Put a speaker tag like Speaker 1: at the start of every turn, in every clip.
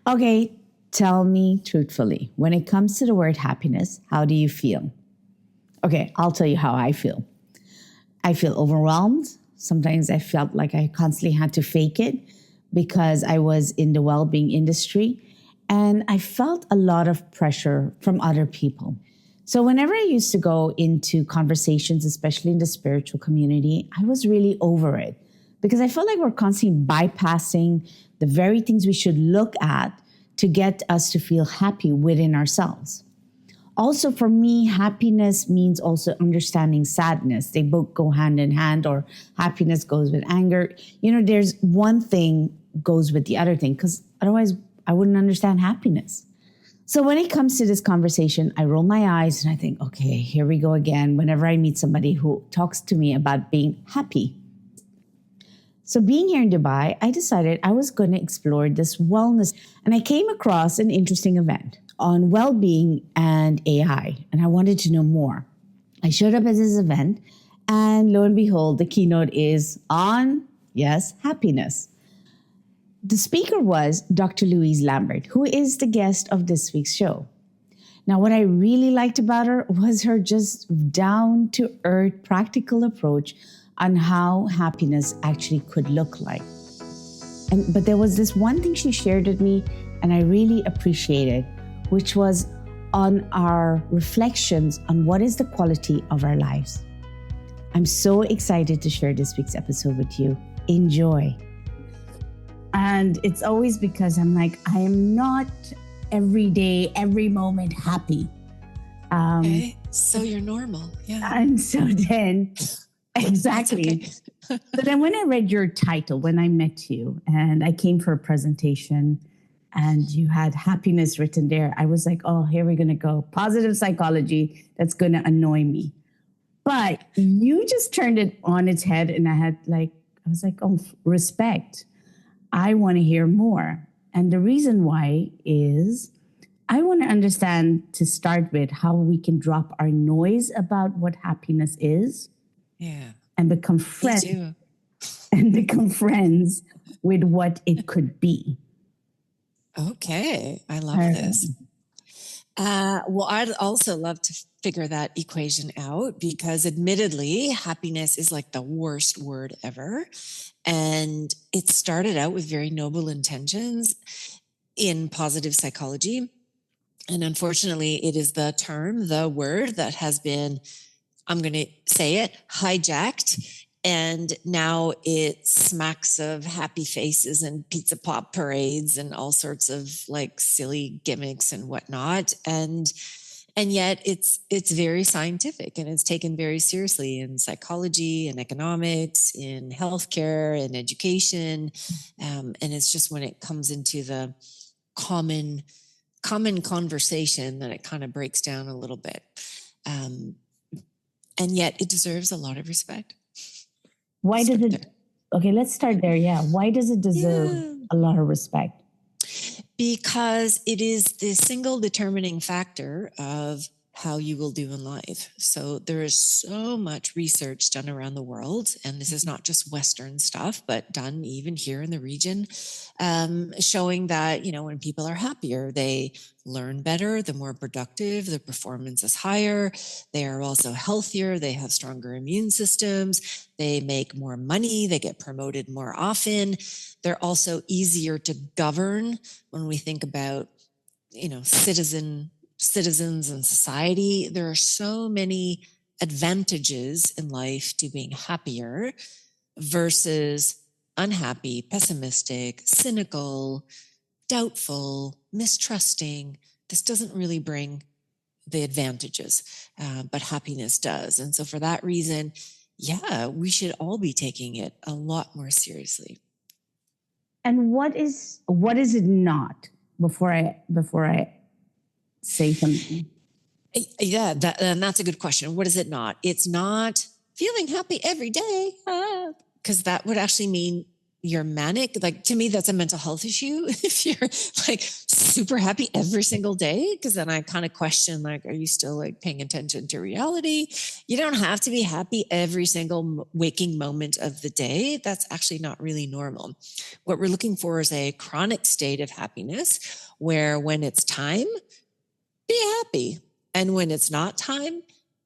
Speaker 1: Okay, tell me truthfully, when it comes to the word happiness, how do you feel? Okay, I'll tell you how I feel. I feel overwhelmed. Sometimes I felt like I constantly had to fake it because I was in the well being industry. And I felt a lot of pressure from other people. So, whenever I used to go into conversations, especially in the spiritual community, I was really over it because I felt like we're constantly bypassing the very things we should look at to get us to feel happy within ourselves. Also, for me, happiness means also understanding sadness. They both go hand in hand, or happiness goes with anger. There's one thing goes with the other thing because otherwise I wouldn't understand happiness. So when it comes to this conversation, I roll my eyes and I think, okay, here we go again. Whenever I meet somebody who talks to me about being happy. So being here in Dubai, I decided I was going to explore this wellness. And I came across an interesting event on well-being and AI, and I wanted to know more. I showed up at this event, and lo and behold, the keynote is on, yes, happiness. The speaker was Dr. Louise Lambert, who is the guest of this week's show. Now, what I really liked about her was her just down-to-earth practical approach on how happiness actually could look like. But there was this one thing she shared with me, and I really appreciated, which was on our reflections on what is the quality of our lives. I'm so excited to share this week's episode with you. Enjoy. And it's always because I'm like, I am not every day, every moment happy.
Speaker 2: Okay, so you're normal. Yeah.
Speaker 1: And so then, exactly.
Speaker 2: Okay.
Speaker 1: So then when I read your title, when I met you and I came for a presentation and you had happiness written there, I was like, oh, here we're going to go. Positive psychology, that's going to annoy me. But you just turned it on its head and I was like, oh, respect. I want to hear more. And the reason why is I want to understand, to start with, how we can drop our noise about what happiness is.
Speaker 2: Yeah.
Speaker 1: And become friends.
Speaker 2: Me too.
Speaker 1: And become friends with what it could be.
Speaker 2: Okay. I love this. Well, I'd also love to figure that equation out because admittedly, happiness is like the worst word ever. And it started out with very noble intentions in positive psychology. And unfortunately, it is the word that has been, I'm going to say it, hijacked. And now it smacks of happy faces and pizza pop parades and all sorts of like silly gimmicks and whatnot. And yet it's very scientific and it's taken very seriously in psychology and economics, in healthcare and education. And it's just when it comes into the common conversation that it kind of breaks down a little bit. And yet it deserves a lot of respect.
Speaker 1: Why does it? Okay, let's start there. Yeah. Why does it deserve a lot of respect?
Speaker 2: Because it is the single determining factor of how you will do in life. So there is so much research done around the world, and this is not just Western stuff, but done even here in the region, showing that, when people are happier, they learn better, they're more productive, their performance is higher, they are also healthier, they have stronger immune systems, they make more money, they get promoted more often. They're also easier to govern when we think about, citizens and society. There are so many advantages in life to being happier versus unhappy, pessimistic, cynical, doubtful, mistrusting. This doesn't really bring the advantages, but happiness does. And so for that reason, we should all be taking it a lot more seriously.
Speaker 1: And what is it not? Before I say something.
Speaker 2: Yeah, that's a good question. What is it not? It's not feeling happy every day, because that would actually mean you're manic, like to me, that's a mental health issue. If you're like super happy every single day, because then I kind of question, like, are you still like paying attention to reality? You don't have to be happy every single waking moment of the day. That's actually not really normal. What we're looking for is a chronic state of happiness where when it's time, be happy. And when it's not time,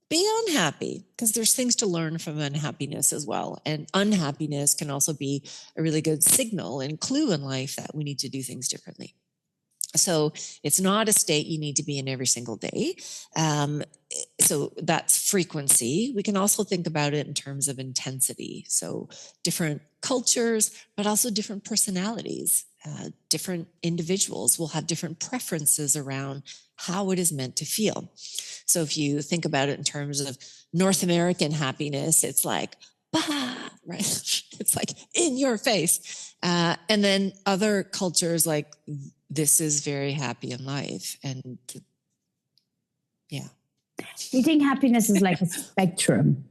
Speaker 2: be unhappy, because there's things to learn from unhappiness as well. And unhappiness can also be a really good signal and clue in life that we need to do things differently. So it's not a state you need to be in every single day. So that's frequency. We can also think about it in terms of intensity. So different cultures, but also different personalities. Different individuals will have different preferences around how it is meant to feel. So if you think about it in terms of North American happiness, it's like, bah, right? It's like in your face. And then other cultures, like, this is very happy in life. And yeah.
Speaker 1: Do you think happiness is like a spectrum?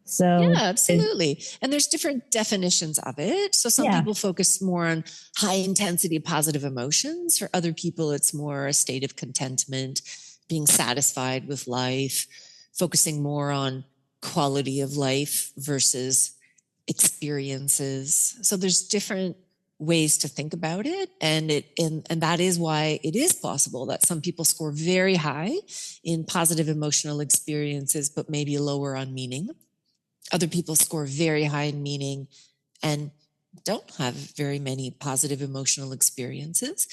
Speaker 1: So
Speaker 2: yeah, absolutely. And there's different definitions of it. So some people focus more on high intensity positive emotions. For other people, it's more a state of contentment, being satisfied with life, focusing more on quality of life versus experiences. So there's different ways to think about it. And that is why it is possible that some people score very high in positive emotional experiences, but maybe lower on meaning. Other people score very high in meaning and don't have very many positive emotional experiences.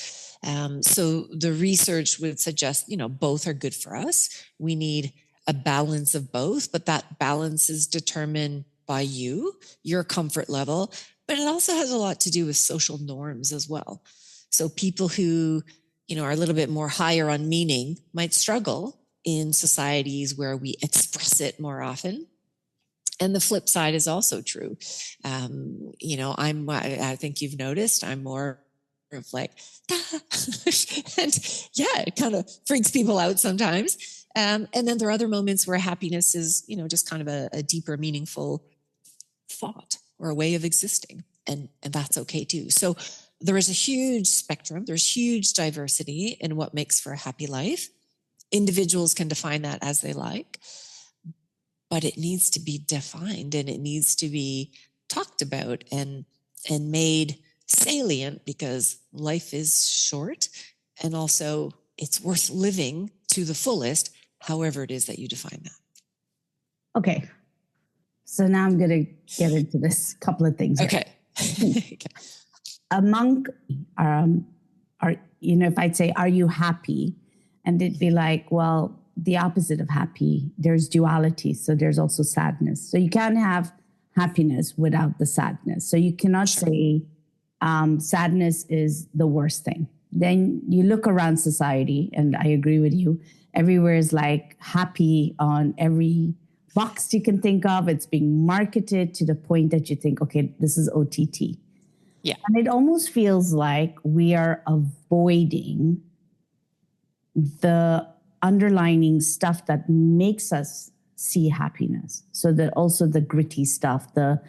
Speaker 2: So the research would suggest, both are good for us. We need a balance of both, but that balance is determined by you, your comfort level, but it also has a lot to do with social norms as well. So people who, are a little bit more higher on meaning might struggle in societies where we express it more often. And the flip side is also true. I think you've noticed I'm more of like, and yeah, it kind of freaks people out sometimes. And then there are other moments where happiness is, just kind of a deeper, meaningful thought or a way of existing. And that's okay too. So there is a huge spectrum. There's huge diversity in what makes for a happy life. Individuals can define that as they like. But it needs to be defined and it needs to be talked about and made salient, because life is short and also it's worth living to the fullest, however it is that you define that.
Speaker 1: Okay. So now I'm going to get into this couple of things.
Speaker 2: Okay.
Speaker 1: Among, if I'd say, are you happy? And it'd be like, well, the opposite of happy, there's duality. So there's also sadness. So you can't have happiness without the sadness. So you cannot say sadness is the worst thing. Then you look around society, and I agree with you, everywhere is like happy on every box you can think of. It's being marketed to the point that you think, okay, this is OTT.
Speaker 2: Yeah.
Speaker 1: And it almost feels like we are avoiding the underlining stuff that makes us see happiness. So that also the gritty stuff, the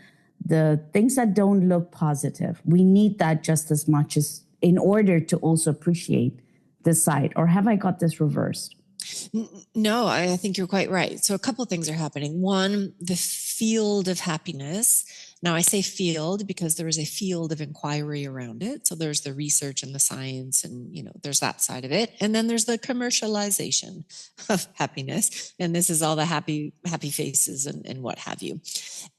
Speaker 1: things that don't look positive. We need that just as much as in order to also appreciate the side. Or have I got this reversed?
Speaker 2: No, I think you're quite right. So a couple of things are happening. One, the field of happiness. Now I say field because there is a field of inquiry around it. So there's the research and the science and, there's that side of it. And then there's the commercialization of happiness. And this is all the happy faces and what have you.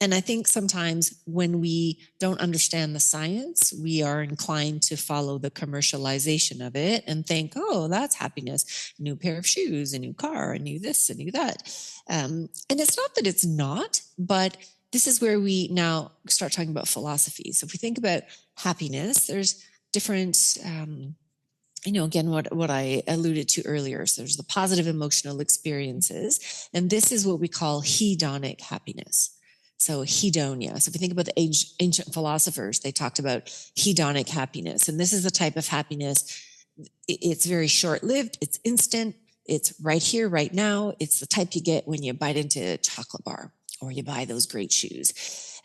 Speaker 2: And I think sometimes when we don't understand the science, we are inclined to follow the commercialization of it and think, oh, that's happiness. A new pair of shoes, a new car, a new this, a new that. And it's not that it's not, but this is where we now start talking about philosophy. So if we think about happiness, there's different, again, what I alluded to earlier. So there's the positive emotional experiences, and this is what we call hedonic happiness. So hedonia. So if we think about the ancient philosophers, they talked about hedonic happiness. And this is the type of happiness. It's very short-lived. It's instant. It's right here, right now. It's the type you get when you bite into a chocolate bar or you buy those great shoes.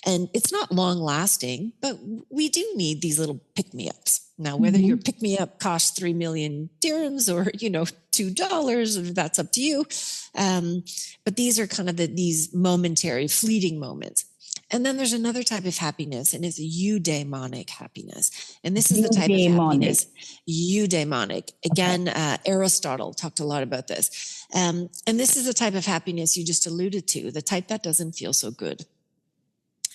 Speaker 2: And it's not long lasting, but we do need these little pick-me-ups. Now, whether your pick-me-up costs 3 million dirhams or, $2, that's up to you. But these are kind of these momentary, fleeting moments. And then there's another type of happiness, and it's eudaimonic happiness. And this is the type of happiness, eudaimonic. Again, Aristotle talked a lot about this. And this is the type of happiness you just alluded to, the type that doesn't feel so good.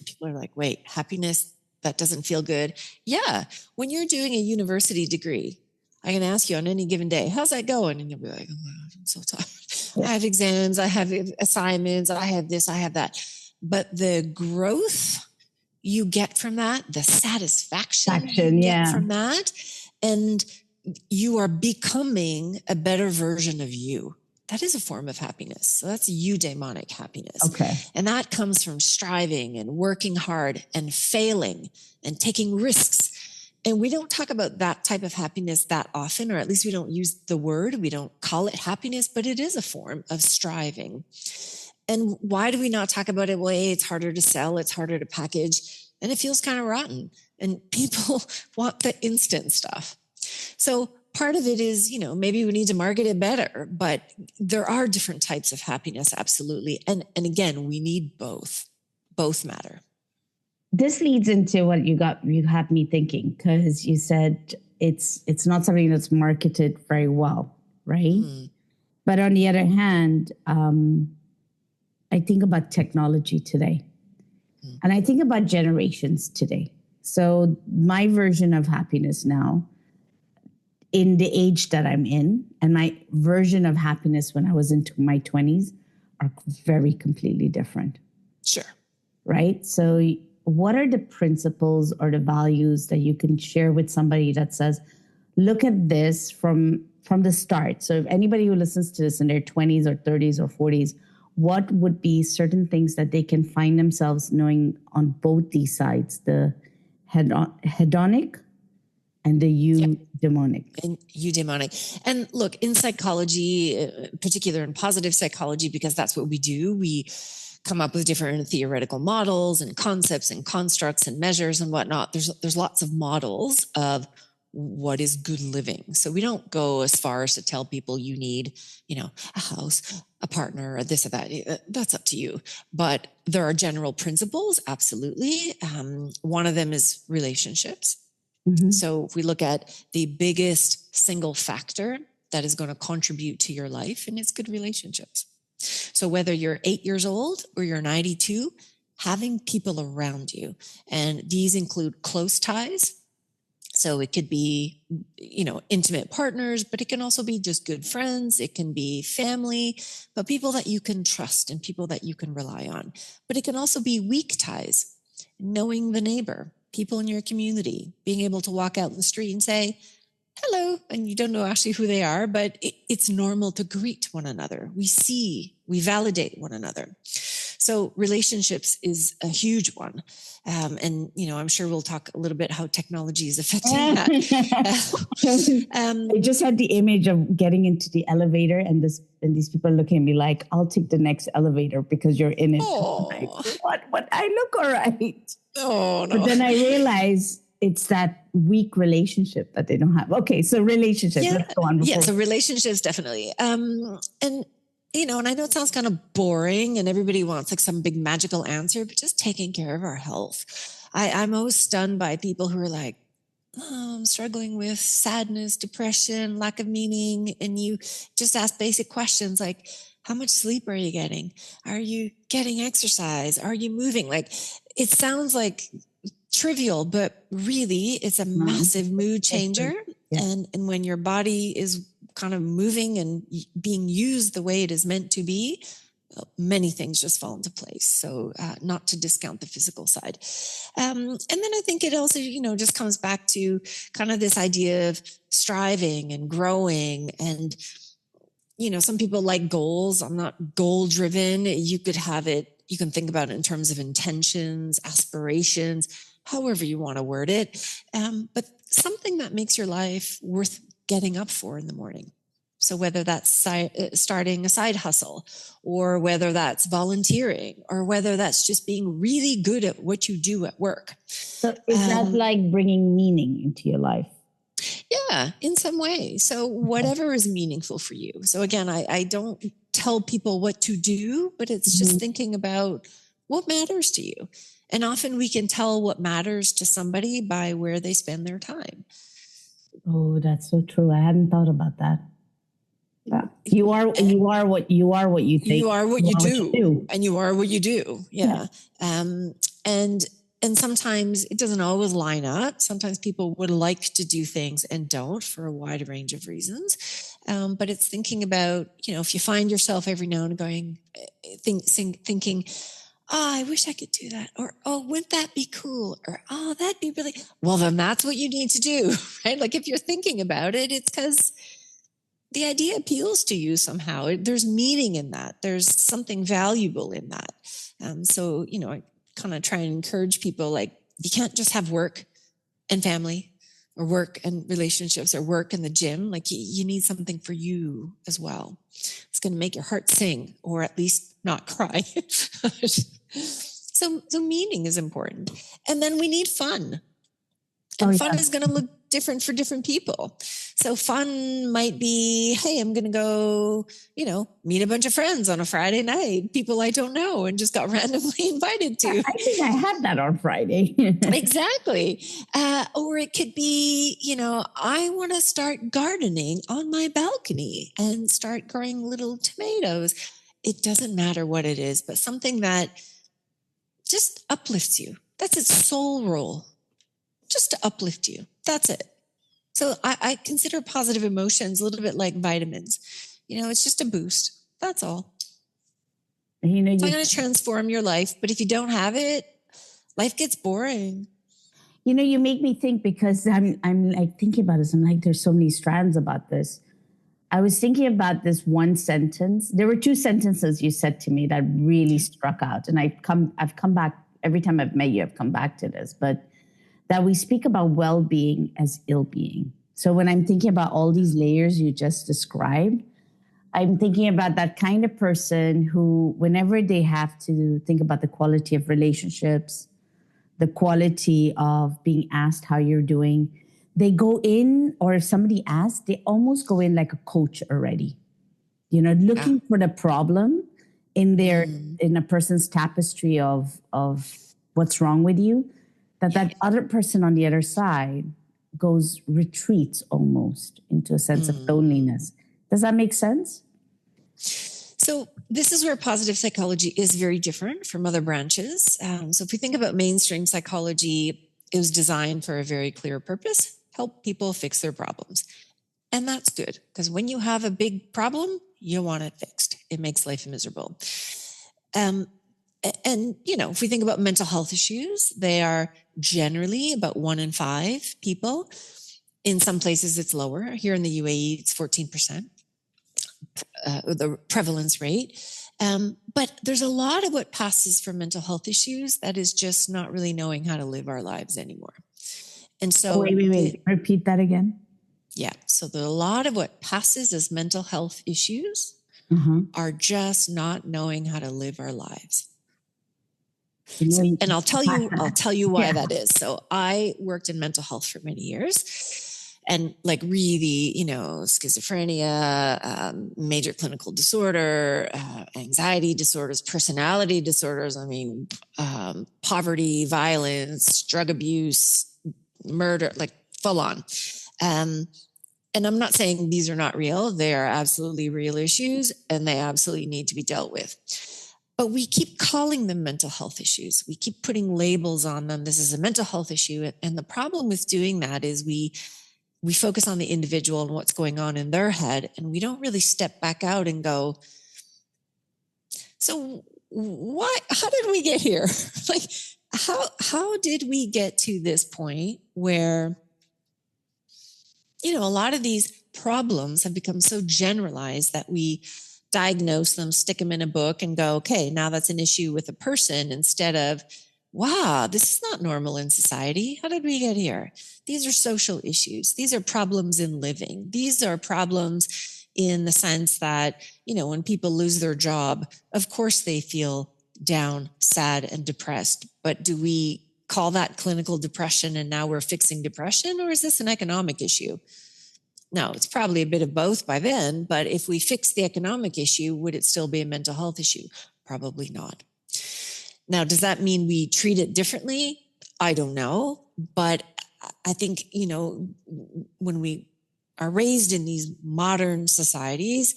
Speaker 2: People are like, wait, happiness that doesn't feel good? Yeah. When you're doing a university degree, I can ask you on any given day, how's that going? And you'll be like, oh my God, I'm so tired. Yeah. I have exams, I have assignments, I have this, I have that. But the growth you get from that, the satisfaction you get from that, and you are becoming a better version of you. That is a form of happiness. So that's eudaimonic happiness.
Speaker 1: Okay.
Speaker 2: And that comes from striving and working hard and failing and taking risks. And we don't talk about that type of happiness that often, or at least we don't use the word. We don't call it happiness, but it is a form of striving. And why do we not talk about it? Well, it's harder to sell, it's harder to package, and it feels kind of rotten. And people want the instant stuff. So part of it is, maybe we need to market it better, but there are different types of happiness, absolutely. And again, we need both. Both matter.
Speaker 1: This leads into what you had me thinking, because you said it's not something that's marketed very well, right? But on the other hand, I think about technology today, and I think about generations today. So my version of happiness now, in the age that I'm in, and my version of happiness when I was into my 20s are very completely different.
Speaker 2: Sure.
Speaker 1: Right? So what are the principles or the values that you can share with somebody that says, look at this from the start? So if anybody who listens to this in their 20s or 30s or 40s, what would be certain things that they can find themselves knowing on both these sides, the hedonic and the eudaimonic?
Speaker 2: And eudaimonic. And look, in psychology, particular in positive psychology, because that's what we do, we come up with different theoretical models and concepts and constructs and measures and whatnot. There's lots of models of what is good living. So we don't go as far as to tell people you need, a house, a partner, or this or that. That's up to you. But there are general principles, absolutely. One of them is relationships. So if we look at the biggest single factor that is going to contribute to your life, and it's good relationships. So whether you're 8 years old or you're 92, having people around you, and these include close ties. So it could be, intimate partners, but it can also be just good friends. It can be family, but people that you can trust and people that you can rely on. But it can also be weak ties, knowing the neighbor, people in your community, being able to walk out in the street and say, hello, and you don't know actually who they are, but it's normal to greet one another. We validate one another. So relationships is a huge one. And, I'm sure we'll talk a little bit how technology is affecting that.
Speaker 1: I just had the image of getting into the elevator and these people looking at me like, I'll take the next elevator because you're in it. Like, what? I look all right.
Speaker 2: Oh, no.
Speaker 1: But then I realize it's that weak relationship that they don't have. Okay, so relationships.
Speaker 2: Yeah,
Speaker 1: let's go on.
Speaker 2: so relationships, definitely. And I know it sounds kind of boring and everybody wants like some big magical answer, but just taking care of our health. I'm always stunned by people who are like, I'm struggling with sadness, depression, lack of meaning. And you just ask basic questions like, how much sleep are you getting? Are you getting exercise? Are you moving? Like, it sounds like trivial, but really it's a massive mood changer. Yeah. And when your body is kind of moving and being used the way it is meant to be, many things just fall into place. So not to discount the physical side. And then I think it also, just comes back to kind of this idea of striving and growing. And, some people like goals. I'm not goal driven. You could have it, you can think about it in terms of intentions, aspirations, however you want to word it. But something that makes your life worth getting up for in the morning. So whether that's starting a side hustle, or whether that's volunteering, or whether that's just being really good at what you do at work.
Speaker 1: So is that like bringing meaning into your life?
Speaker 2: Yeah, in some way. So whatever is meaningful for you. So again, I don't tell people what to do, but it's just thinking about what matters to you. And often we can tell what matters to somebody by where they spend their time.
Speaker 1: Oh, that's so true. I hadn't thought about that. You are what you think.
Speaker 2: You are what you do, and you are what you do. Yeah. And sometimes it doesn't always line up. Sometimes people would like to do things and don't for a wide range of reasons. But it's thinking about, if you find yourself every now and then thinking, oh, I wish I could do that. Or, oh, wouldn't that be cool? Or, oh, that'd be really, well, then that's what you need to do, right? Like if you're thinking about it, it's because the idea appeals to you somehow. There's meaning in that. There's something valuable in that. So, I kind of try and encourage people, like, you can't just have work and family, or work and relationships, or work in the gym. Like you need something for you as well. It's going to make your heart sing, or at least not cry. So meaning is important. And then we need fun. And fun is going to look different for different people. So fun might be, hey, I'm going to go, meet a bunch of friends on a Friday night, people I don't know and just got randomly invited to.
Speaker 1: I think I had that on Friday.
Speaker 2: Exactly. Or it could be, I want to start gardening on my balcony and start growing little tomatoes. It doesn't matter what it is, but something that just uplifts you. That's its sole role. Just to uplift you. That's it. So I consider positive emotions a little bit like vitamins. It's just a boost. That's all. It's not going to transform your life, but if you don't have it, life gets boring.
Speaker 1: You make me think, because I'm like thinking about this. I'm like, there's so many strands about this. I was thinking about this one sentence. There were two sentences you said to me that really struck out. And I've come back every time I've met you, I've come back to this, but that we speak about well-being as ill-being. So when I'm thinking about all these layers you just described, I'm thinking about that kind of person who, whenever they have to think about the quality of relationships, the quality of being asked how you're doing, they go in, or if somebody asks, they almost go in like a coach already, looking for the problem in in a person's tapestry of what's wrong with you. That other person on the other side retreats almost into a sense of loneliness. Does that make sense?
Speaker 2: So this is where positive psychology is very different from other branches. So if we think about mainstream psychology, it was designed for a very clear purpose: help people fix their problems. And that's good, because when you have a big problem, you want it fixed. It makes life miserable. And, if we think about mental health issues, they are generally about 1 in 5 people. In some places, it's lower. Here in the UAE, it's 14%, the prevalence rate. But there's a lot of what passes for mental health issues that is just not really knowing how to live our lives anymore. And so...
Speaker 1: Wait. Repeat that again.
Speaker 2: Yeah. So a lot of what passes as mental health issues are just not knowing how to live our lives. And I'll tell you why that is. So I worked in mental health for many years, and like really, schizophrenia, major clinical disorder, anxiety disorders, personality disorders. Poverty, violence, drug abuse, murder, like full on. And I'm not saying these are not real. They are absolutely real issues, and they absolutely need to be dealt with. But we keep calling them mental health issues. We keep putting labels on them. This is a mental health issue. And the problem with doing that is we focus on the individual and what's going on in their head, and we don't really step back out and go, so how did we get here? Like, how did we get to this point where, a lot of these problems have become so generalized that we diagnose them, stick them in a book, and go, okay, now that's an issue with a person, instead of, wow, this is not normal in society. How did we get here? These are social issues. These are problems in living. These are problems in the sense that, when people lose their job, of course they feel down, sad, and depressed. But do we call that clinical depression and now we're fixing depression, or is this an economic issue? No, it's probably a bit of both by then. But if we fix the economic issue, would it still be a mental health issue? Probably not. Now, does that mean we treat it differently? I don't know. But I think, when we are raised in these modern societies,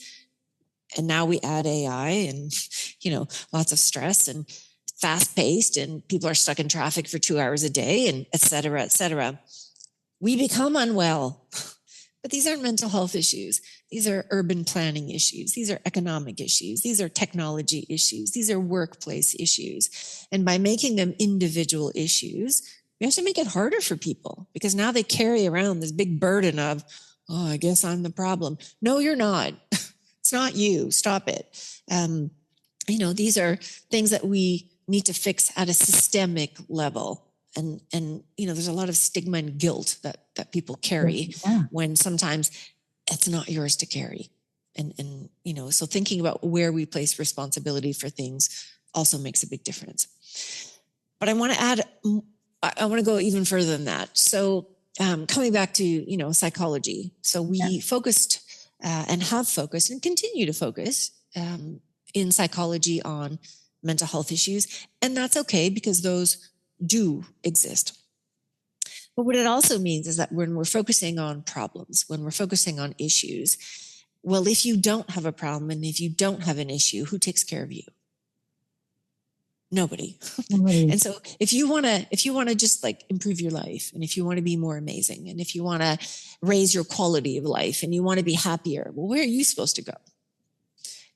Speaker 2: and now we add AI and, lots of stress and fast paced, and people are stuck in traffic for 2 hours a day, and et cetera, we become unwell. But these aren't mental health issues. These are urban planning issues. These are economic issues. These are technology issues. These are workplace issues. And by making them individual issues, we have to make it harder for people, because now they carry around this big burden of, oh, I guess I'm the problem. No, you're not. It's not you. Stop it. These are things that we need to fix at a systemic level. And there's a lot of stigma and guilt that people carry when sometimes it's not yours to carry. And so thinking about where we place responsibility for things also makes a big difference. But I want to go even further than that. So coming back to, psychology. So we focused and have focused and continue to focus in psychology on mental health issues. And that's okay, because those do exist. But what it also means is that when we're focusing on problems, when we're focusing on issues, well, if you don't have a problem and if you don't have an issue, who takes care of you? Nobody. And so if you want to just like improve your life, and if you want to be more amazing, and if you want to raise your quality of life, and you want to be happier, well, where are you supposed to go?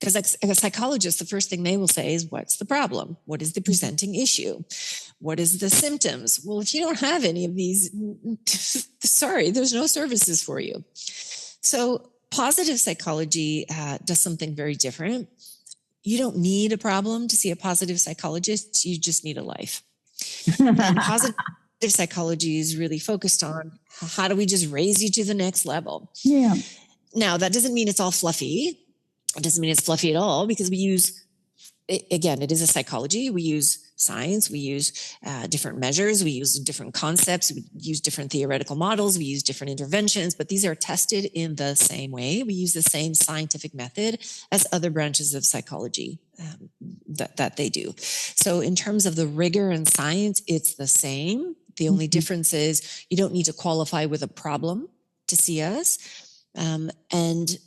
Speaker 2: Because as a psychologist, the first thing they will say is, what's the problem? What is the presenting issue? What is the symptoms? Well, if you don't have any of these, sorry, there's no services for you. So positive psychology does something very different. You don't need a problem to see a positive psychologist. You just need a life. And positive psychology is really focused on how do we just raise you to the next level?
Speaker 1: Yeah.
Speaker 2: Now, that doesn't mean it's all fluffy. It doesn't mean it's fluffy at all, because we use, again, it is a psychology. We use science. We use different measures. We use different concepts. We use different theoretical models. We use different interventions, but these are tested in the same way. We use the same scientific method as other branches of psychology that they do. So in terms of the rigor and science, it's the same. The only difference is you don't need to qualify with a problem to see us. And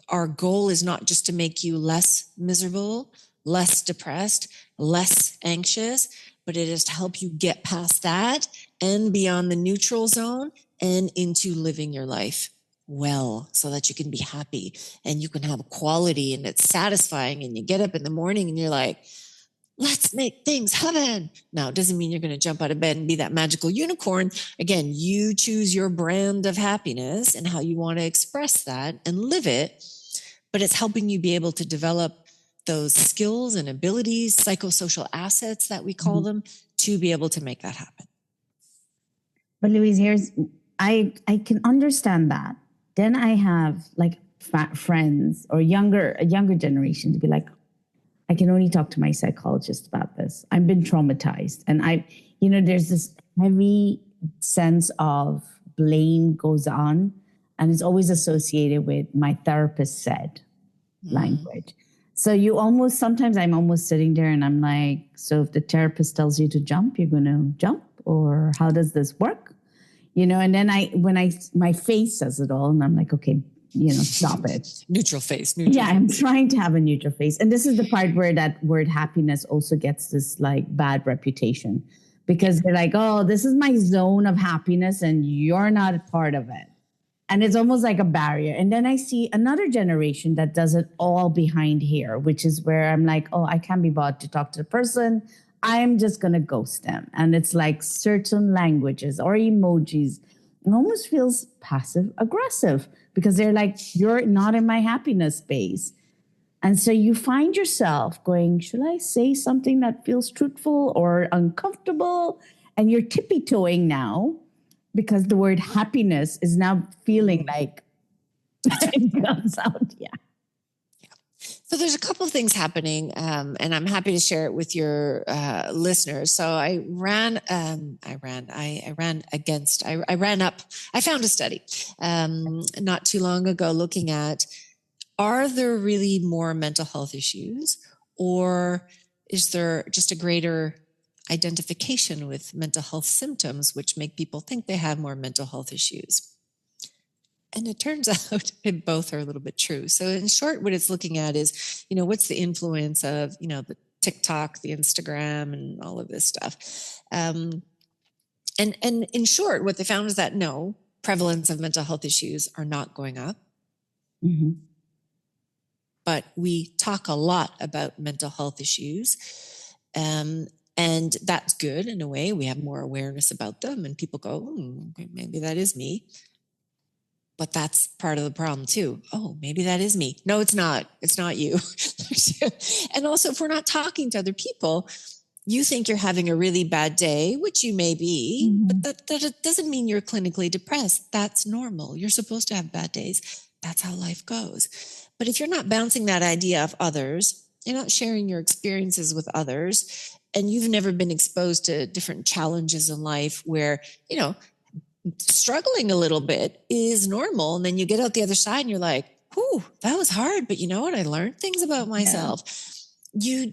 Speaker 2: our goal is not just to make you less miserable, less depressed, less anxious, but it is to help you get past that and beyond the neutral zone and into living your life well, so that you can be happy and you can have quality and it's satisfying, and you get up in the morning and you're like, let's make things happen. Now, it doesn't mean you're going to jump out of bed and be that magical unicorn. Again, you choose your brand of happiness and how you want to express that and live it. But it's helping you be able to develop those skills and abilities, psychosocial assets that we call them, to be able to make that happen.
Speaker 1: But Louise, I can understand that. Then I have like friends or a younger generation to be like, I can only talk to my psychologist about this. I've been traumatized. And there's this heavy sense of blame goes on, and it's always associated with my therapist said language. So sometimes I'm almost sitting there and I'm like, so if the therapist tells you to jump, you're going to jump, or how does this work? And then my face says it all, and I'm like, okay, stop it.
Speaker 2: Neutral face.
Speaker 1: I'm trying to have a neutral face. And this is the part where that word happiness also gets this like bad reputation, because they're like, oh, this is my zone of happiness and you're not a part of it. And it's almost like a barrier. And then I see another generation that does it all behind here, which is where I'm like, oh, I can't be bothered to talk to the person. I'm just going to ghost them. And it's like certain languages or emojis. It almost feels passive aggressive, because they're like, you're not in my happiness space. And so you find yourself going, should I say something that feels truthful or uncomfortable? And you're tippy-toeing now, because the word happiness is now feeling like it comes out. Yeah.
Speaker 2: So there's a couple of things happening, and I'm happy to share it with your listeners. So I ran I found a study not too long ago looking at, are there really more mental health issues, or is there just a greater identification with mental health symptoms, which make people think they have more mental health issues? And it turns out both are a little bit true. So in short, what it's looking at is, what's the influence of, the TikTok, the Instagram, and all of this stuff. And in short, what they found is that no, prevalence of mental health issues are not going up.
Speaker 1: Mm-hmm.
Speaker 2: But we talk a lot about mental health issues. And that's good in a way. We have more awareness about them, and people go, okay, maybe that is me. But that's part of the problem too. Oh, maybe that is me. No, it's not. It's not you. And also, if we're not talking to other people, you think you're having a really bad day, which you may be,
Speaker 1: Mm-hmm.
Speaker 2: but that doesn't mean you're clinically depressed. That's normal. You're supposed to have bad days. That's how life goes. But if you're not bouncing that idea off others, you're not sharing your experiences with others, and you've never been exposed to different challenges in life where, struggling a little bit is normal. And then you get out the other side and you're like, whew, that was hard. But you know what? I learned things about myself. Yeah.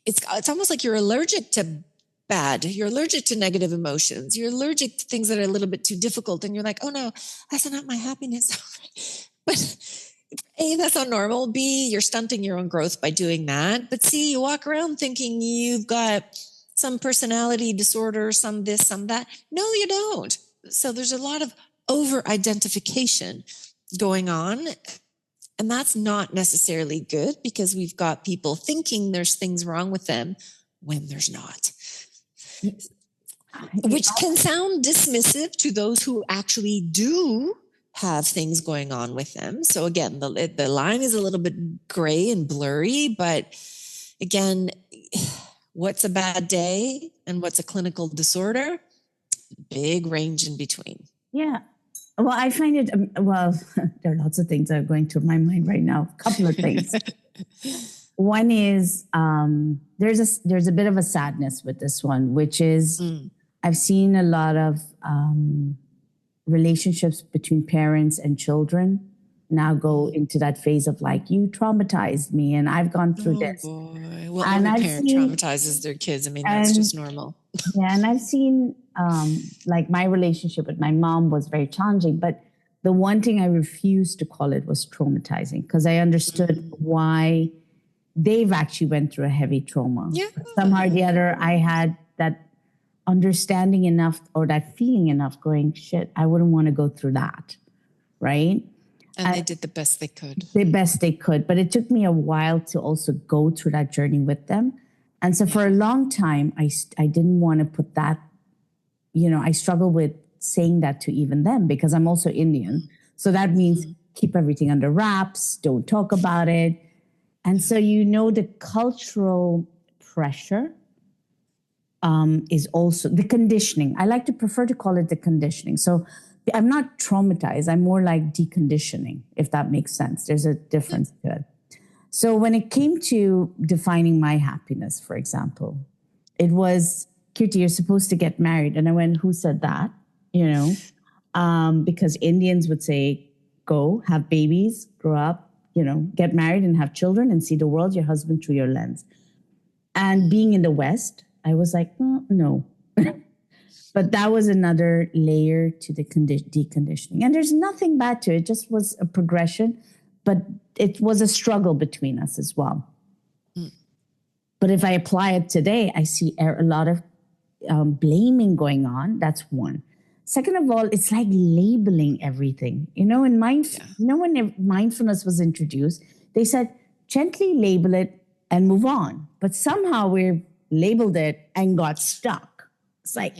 Speaker 2: It's almost like you're allergic to bad. You're allergic to negative emotions. You're allergic to things that are a little bit too difficult. And you're like, oh no, that's not my happiness. But A, that's not normal. B, you're stunting your own growth by doing that. But C, you walk around thinking you've got some personality disorder, some this, some that. No, you don't. So there's a lot of over-identification going on. And that's not necessarily good, because we've got people thinking there's things wrong with them when there's not. Which can sound dismissive to those who actually do have things going on with them. So again, the line is a little bit gray and blurry, but again, what's a bad day and what's a clinical disorder? Big range in between.
Speaker 1: Yeah. Well, I find it, there are lots of things that are going through my mind right now. A couple of things. One is there's a bit of a sadness with this one, which is I've seen a lot of relationships between parents and children now go into that phase of like, you traumatized me and I've gone through this.
Speaker 2: Boy. Well, and every parent traumatizes their kids. I mean, that's just normal.
Speaker 1: Yeah, and I've seen like my relationship with my mom was very challenging, but the one thing I refused to call it was traumatizing, because I understood why they've actually went through a heavy trauma.
Speaker 2: Yeah.
Speaker 1: Somehow or the other, I had that understanding enough, or that feeling enough, going, shit, I wouldn't want to go through that, right?
Speaker 2: And they did the best they could.
Speaker 1: The best they could. But it took me a while to also go through that journey with them. And so for a long time, I didn't want to put that, I struggled with saying that to even them, because I'm also Indian. So that means keep everything under wraps, don't talk about it. And so, the cultural pressure is also the conditioning. I like to prefer to call it the conditioning. So I'm not traumatized. I'm more like deconditioning, if that makes sense. There's a difference to it. So when it came to defining my happiness, for example, it was, Kirti, you're supposed to get married. And I went, who said that? Because Indians would say, go have babies, grow up, get married and have children and see the world, your husband through your lens. And being in the West, I was like, no. But that was another layer to the deconditioning. And there's nothing bad to it. It just was a progression, but it was a struggle between us as well. But if I apply it today, I see a lot of blaming going on. That's one. Second of all, it's like labeling everything. When mindfulness was introduced, they said, gently label it and move on. But somehow we've labeled it and got stuck. It's like,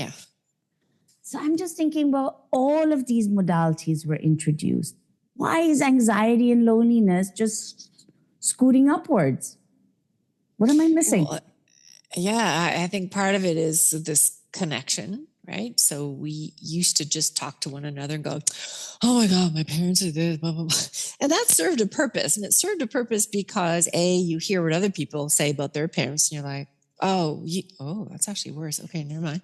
Speaker 1: So I'm just thinking, well, all of these modalities were introduced. Why is anxiety and loneliness just scooting upwards? What am I missing?
Speaker 2: Well, I think part of it is this connection right? So we used to just talk to one another and go, oh my God, my parents are this, blah, blah, blah. And that served a purpose. And it served a purpose because you hear what other people say about their parents and you're like, oh, that's actually worse. Okay, never mind.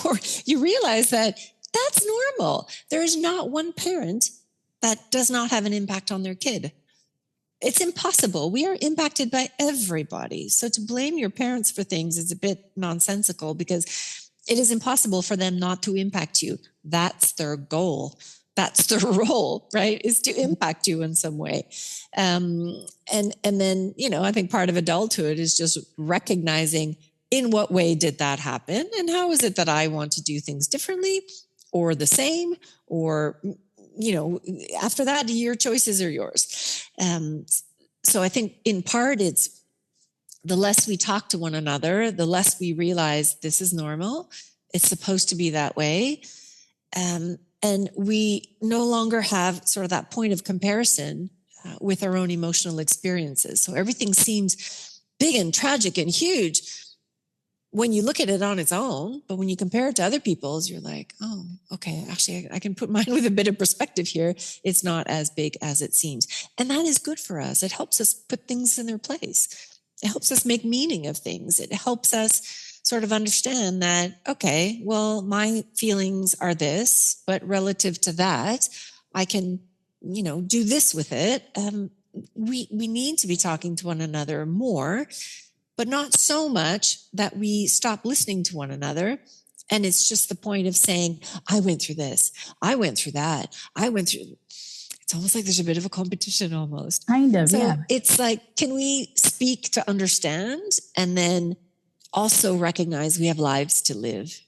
Speaker 2: Or you realize that that's normal. There is not one parent that does not have an impact on their kid. It's impossible. We are impacted by everybody. So to blame your parents for things is a bit nonsensical because it is impossible for them not to impact you. That's their goal. That's their role, right? Is to impact you in some way. And then, I think part of adulthood is just recognizing in what way did that happen? And how is it that I want to do things differently or the same or after that, your choices are yours. So I think in part, it's the less we talk to one another, the less we realize this is normal. It's supposed to be that way. And we no longer have sort of that point of comparison with our own emotional experiences. So everything seems big and tragic and huge when you look at it on its own, but when you compare it to other people's, you're like, oh, okay, actually, I can put mine with a bit of perspective here. It's not as big as it seems. And that is good for us. It helps us put things in their place. It helps us make meaning of things. It helps us sort of understand that, okay, well, my feelings are this, but relative to that, I can, do this with it. We need to be talking to one another more, but not so much that we stop listening to one another. And it's just the point of saying, I went through this, I went through that, it's almost like there's a bit of a competition almost.
Speaker 1: Kind of,
Speaker 2: so
Speaker 1: yeah.
Speaker 2: It's like, can we speak to understand and then also recognize we have lives to live?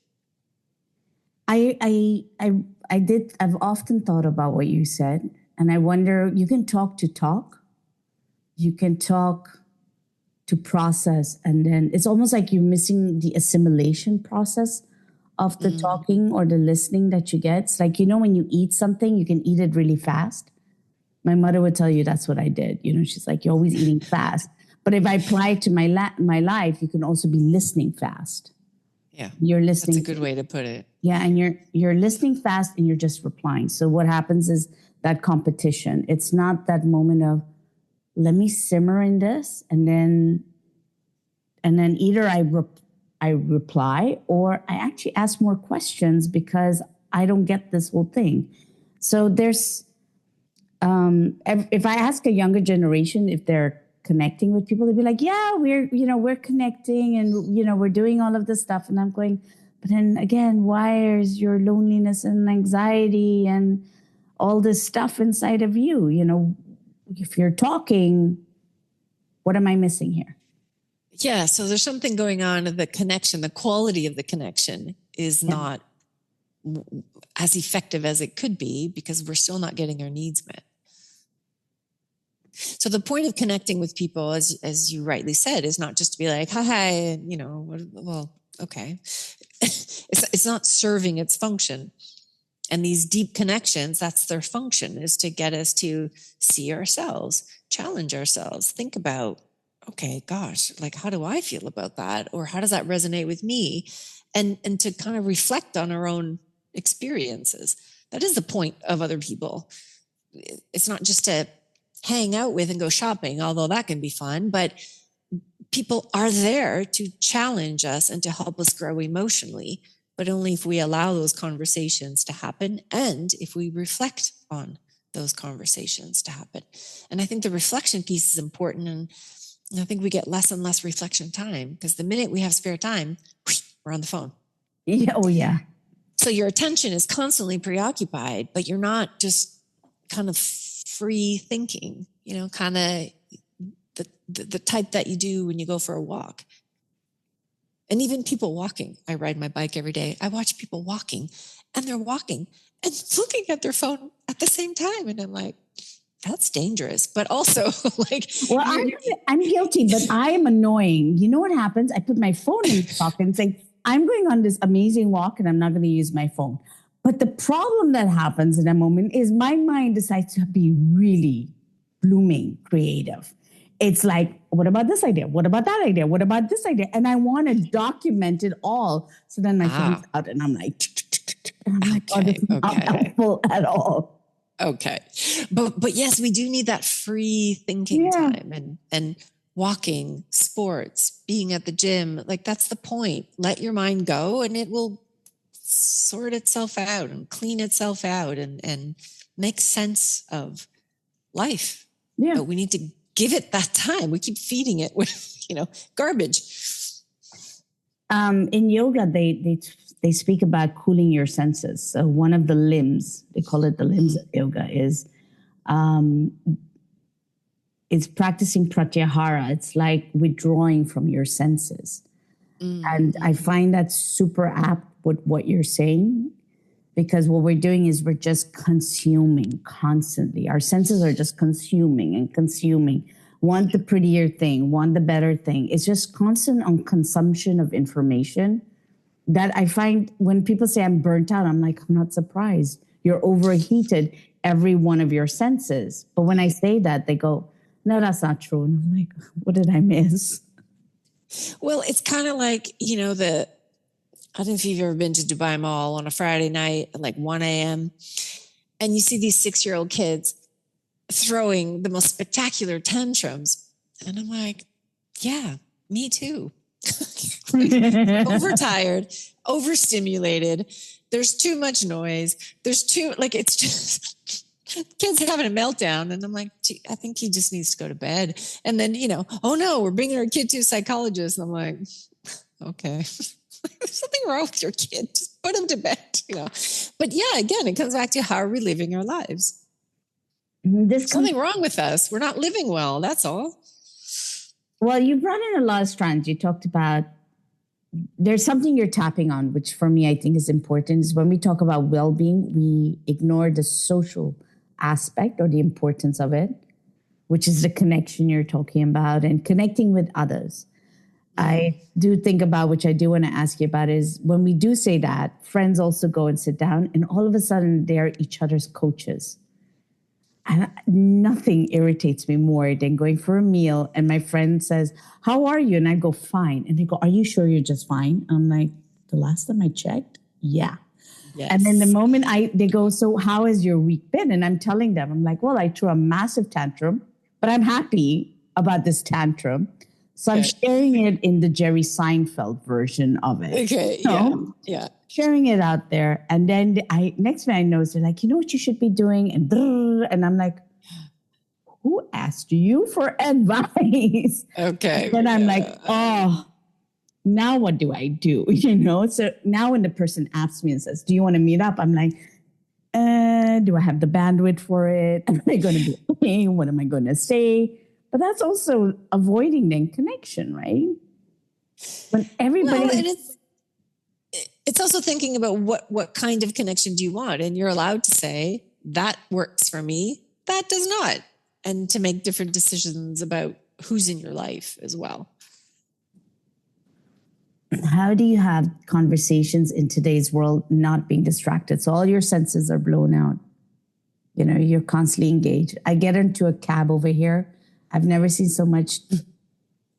Speaker 1: I've often thought about what you said, and I wonder, you can talk, you can talk to process, and then it's almost like you're missing the assimilation process of the talking or the listening that you get. It's like, when you eat something, you can eat it really fast. My mother would tell you that's what I did. She's like, you're always eating fast. But if I apply it to my life, you can also be listening fast.
Speaker 2: Yeah,
Speaker 1: you're listening.
Speaker 2: That's a good way to put it.
Speaker 1: Yeah, and you're listening fast and you're just replying. So what happens is that competition. It's not that moment of, let me simmer in this, and then either I reply or I actually ask more questions because I don't get this whole thing. So there's, if I ask a younger generation if they're connecting with people, they'd be like, yeah, we're connecting and, we're doing all of this stuff. And I'm going, but then again, why is your loneliness and anxiety and all this stuff inside of you? If you're talking, what am I missing here?
Speaker 2: Yeah, so there's something going on in the connection. The quality of the connection is not as effective as it could be because we're still not getting our needs met. So the point of connecting with people, as you rightly said, is not just to be like, hi, well, okay. It's not serving its function. And these deep connections, that's their function, is to get us to see ourselves, challenge ourselves, think about, okay, gosh, like, how do I feel about that? Or how does that resonate with me? And to kind of reflect on our own experiences. That is the point of other people. It's not just to hang out with and go shopping, although that can be fun, but people are there to challenge us and to help us grow emotionally, but only if we allow those conversations to happen and if we reflect on those conversations to happen. And I think the reflection piece is important, and I think we get less and less reflection time because the minute we have spare time, we're on the phone.
Speaker 1: Yeah, oh yeah.
Speaker 2: So your attention is constantly preoccupied, but you're not just kind of free thinking, kind of the type that you do when you go for a walk. And even people walking. I ride my bike every day. I watch people walking, and they're walking and looking at their phone at the same time. And I'm like, that's dangerous. But also like,
Speaker 1: well, I'm guilty, but I am annoying. You know what happens? I put my phone in the pocket and say, I'm going on this amazing walk and I'm not going to use my phone. But the problem that happens in that moment is my mind decides to be really blooming creative. it's like, what about this idea? What about that idea? What about this idea? And I want to document it all. So then my phone's out and I'm like, and I'm like, oh, this is not helpful at all.
Speaker 2: Okay. But yes, we do need that free thinking time and walking, sports, being at the gym. Like, that's the point. Let your mind go and it will sort itself out and clean itself out and make sense of life.
Speaker 1: Yeah.
Speaker 2: But we need to give it that time. We keep feeding it with, garbage.
Speaker 1: In yoga, they speak about cooling your senses. So one of the limbs, they call it the limbs of yoga, is practicing pratyahara. It's like withdrawing from your senses. And I find that super apt with what you're saying, because what we're doing is we're just consuming constantly. Our senses are just consuming and consuming. Want the prettier thing, want the better thing. It's just constant on consumption of information that I find when people say I'm burnt out, I'm like, I'm not surprised. You're overheated every one of your senses. But when I say that, they go, no, that's not true. And I'm like, what did I miss?
Speaker 2: Well, it's kind of like, I don't know if you've ever been to Dubai Mall on a Friday night at like 1 a.m. and you see these 6-year-old kids throwing the most spectacular tantrums. And I'm like, yeah, me too. Overtired, overstimulated. There's too much noise. It's just kids having a meltdown. And I'm like, gee, I think he just needs to go to bed. And then, oh no, we're bringing our kid to a psychologist. And I'm like, okay, there's something wrong with your kid. Just put him to bed, But yeah, again, it comes back to how are we living our lives? There's something wrong with us. We're not living well. That's all.
Speaker 1: Well, you brought in a lot of strands. You talked about, there's something you're tapping on, which for me, I think is important, is when we talk about well-being, we ignore the social aspect or the importance of it, which is the connection you're talking about and connecting with others. I do think about, which I do want to ask you about, is when we do say that, friends also go and sit down and all of a sudden they're each other's coaches. And nothing irritates me more than going for a meal and my friend says, how are you? And I go, fine. And they go, are you sure you're just fine? I'm like, the last time I checked, yeah. Yes. And then the moment they go, so how has your week been? And I'm telling them, I'm like, well, I threw a massive tantrum, but I'm happy about this tantrum. So I'm sharing it in the Jerry Seinfeld version of it.
Speaker 2: Okay, yeah.
Speaker 1: Sharing it out there. And then next thing I know, they're like, you know what you should be doing? And I'm like, who asked you for advice?
Speaker 2: Okay.
Speaker 1: And then I'm like, oh, now what do I do? So now when the person asks me and says, do you want to meet up? I'm like, do I have the bandwidth for it? Am I going to be okay? What am I going to say? But that's also avoiding the connection, right? When everybody...
Speaker 2: Well, and it's also thinking about what kind of connection do you want? And you're allowed to say, that works for me, that does not. And to make different decisions about who's in your life as well.
Speaker 1: How do you have conversations in today's world not being distracted? So all your senses are blown out. You're constantly engaged. I get into a cab over here. I've never seen so much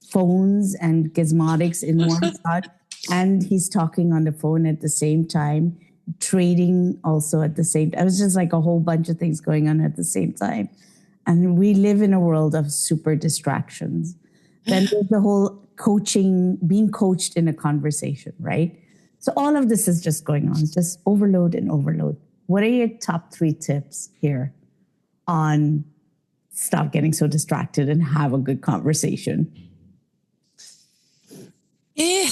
Speaker 1: phones and gizmotics in one spot. And he's talking on the phone at the same time, trading also at the same time. It was just like a whole bunch of things going on at the same time. And we live in a world of super distractions. Then there's the whole coaching, being coached in a conversation, right? So all of this is just going on. It's just overload and overload. What are your top 3 tips here on stop getting so distracted and have a good conversation?
Speaker 2: Yeah,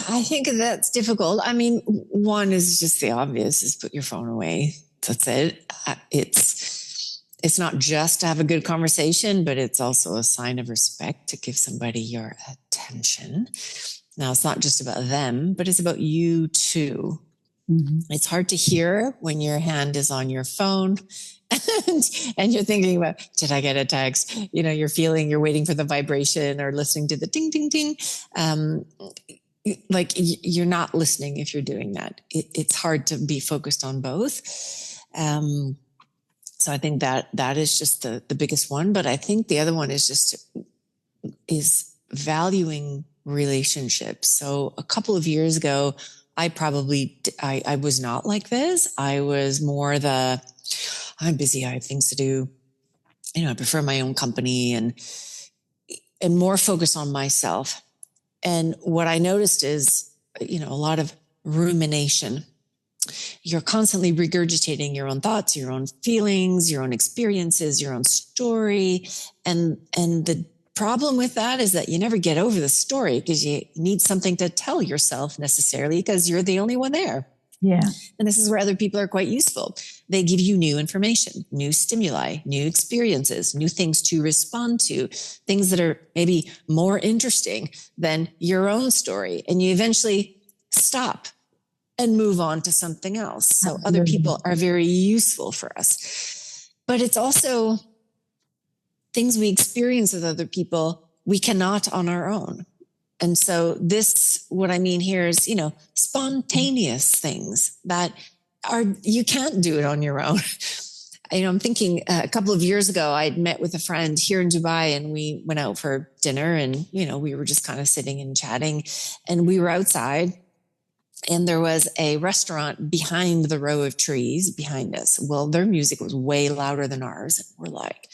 Speaker 2: I think that's difficult. I mean, one is just the obvious, is put your phone away. That's it. It's not just to have a good conversation, but it's also a sign of respect to give somebody your attention. Now, it's not just about them, but it's about you too. Mm-hmm. It's hard to hear when your hand is on your phone and you're thinking about, did I get a text? You're waiting for the vibration or listening to the ting, ting, ting. Like you're not listening if you're doing that. It's hard to be focused on both. So I think that is just the biggest one. But I think the other one is just is valuing relationships. So a couple of years ago, I was not like this. I was more I'm busy. I have things to do. I prefer my own company and more focus on myself. And what I noticed is, a lot of rumination. You're constantly regurgitating your own thoughts, your own feelings, your own experiences, your own story. And the problem with that is that you never get over the story because you need something to tell yourself necessarily because you're the only one there.
Speaker 1: Yeah.
Speaker 2: And this is where other people are quite useful. They give you new information, new stimuli, new experiences, new things to respond to, things that are maybe more interesting than your own story. And you eventually stop and move on to something else. So other people are very useful for us. But it's also things we experience with other people we cannot on our own. And so what I mean here is, spontaneous things that you can't do it on your own. I'm thinking a couple of years ago, I'd met with a friend here in Dubai and we went out for dinner and, we were just kind of sitting and chatting and we were outside and there was a restaurant behind the row of trees behind us. Well, their music was way louder than ours. And we're like,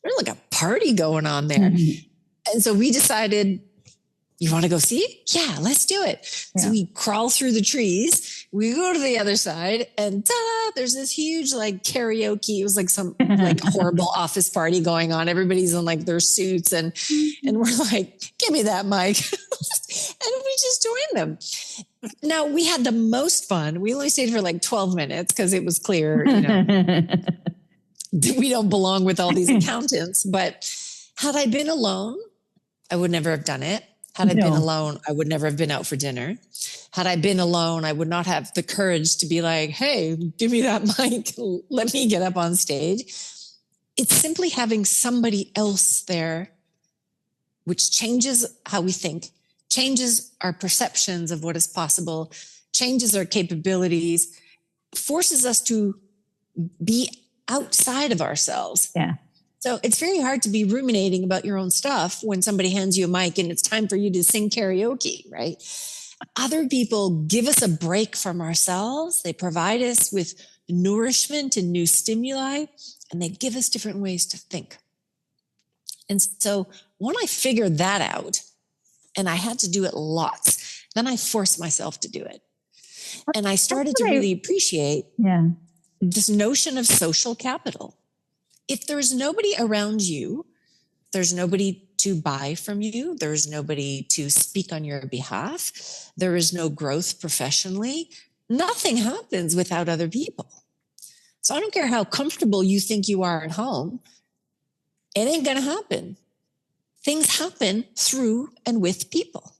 Speaker 2: there's like a party going on there. Mm-hmm. And so we decided, you want to go see? Yeah, let's do it. Yeah. So we crawl through the trees. We go to the other side and ta-da, there's this huge like karaoke. It was like some like horrible office party going on. Everybody's in like their suits and we're like, give me that mic. And we just joined them. Now we had the most fun. We only stayed for like 12 minutes because it was clear, we don't belong with all these accountants. But had I been alone, I would never have done it. Had I been alone, I would never have been out for dinner. Had I been alone, I would not have the courage to be like, hey, give me that mic. Let me get up on stage. It's simply having somebody else there, which changes how we think, changes our perceptions of what is possible, changes our capabilities, forces us to be outside of ourselves.
Speaker 1: Yeah.
Speaker 2: So it's very hard to be ruminating about your own stuff when somebody hands you a mic and it's time for you to sing karaoke, right? Other people give us a break from ourselves. They provide us with nourishment and new stimuli, and they give us different ways to think. And so when I figured that out, and I had to do it lots, then I forced myself to do it. And I started to really appreciate this notion of social capital. If there's nobody around you, there's nobody to buy from you, there's nobody to speak on your behalf, there is no growth professionally, nothing happens without other people. So I don't care how comfortable you think you are at home, it ain't going to happen. Things happen through and with people.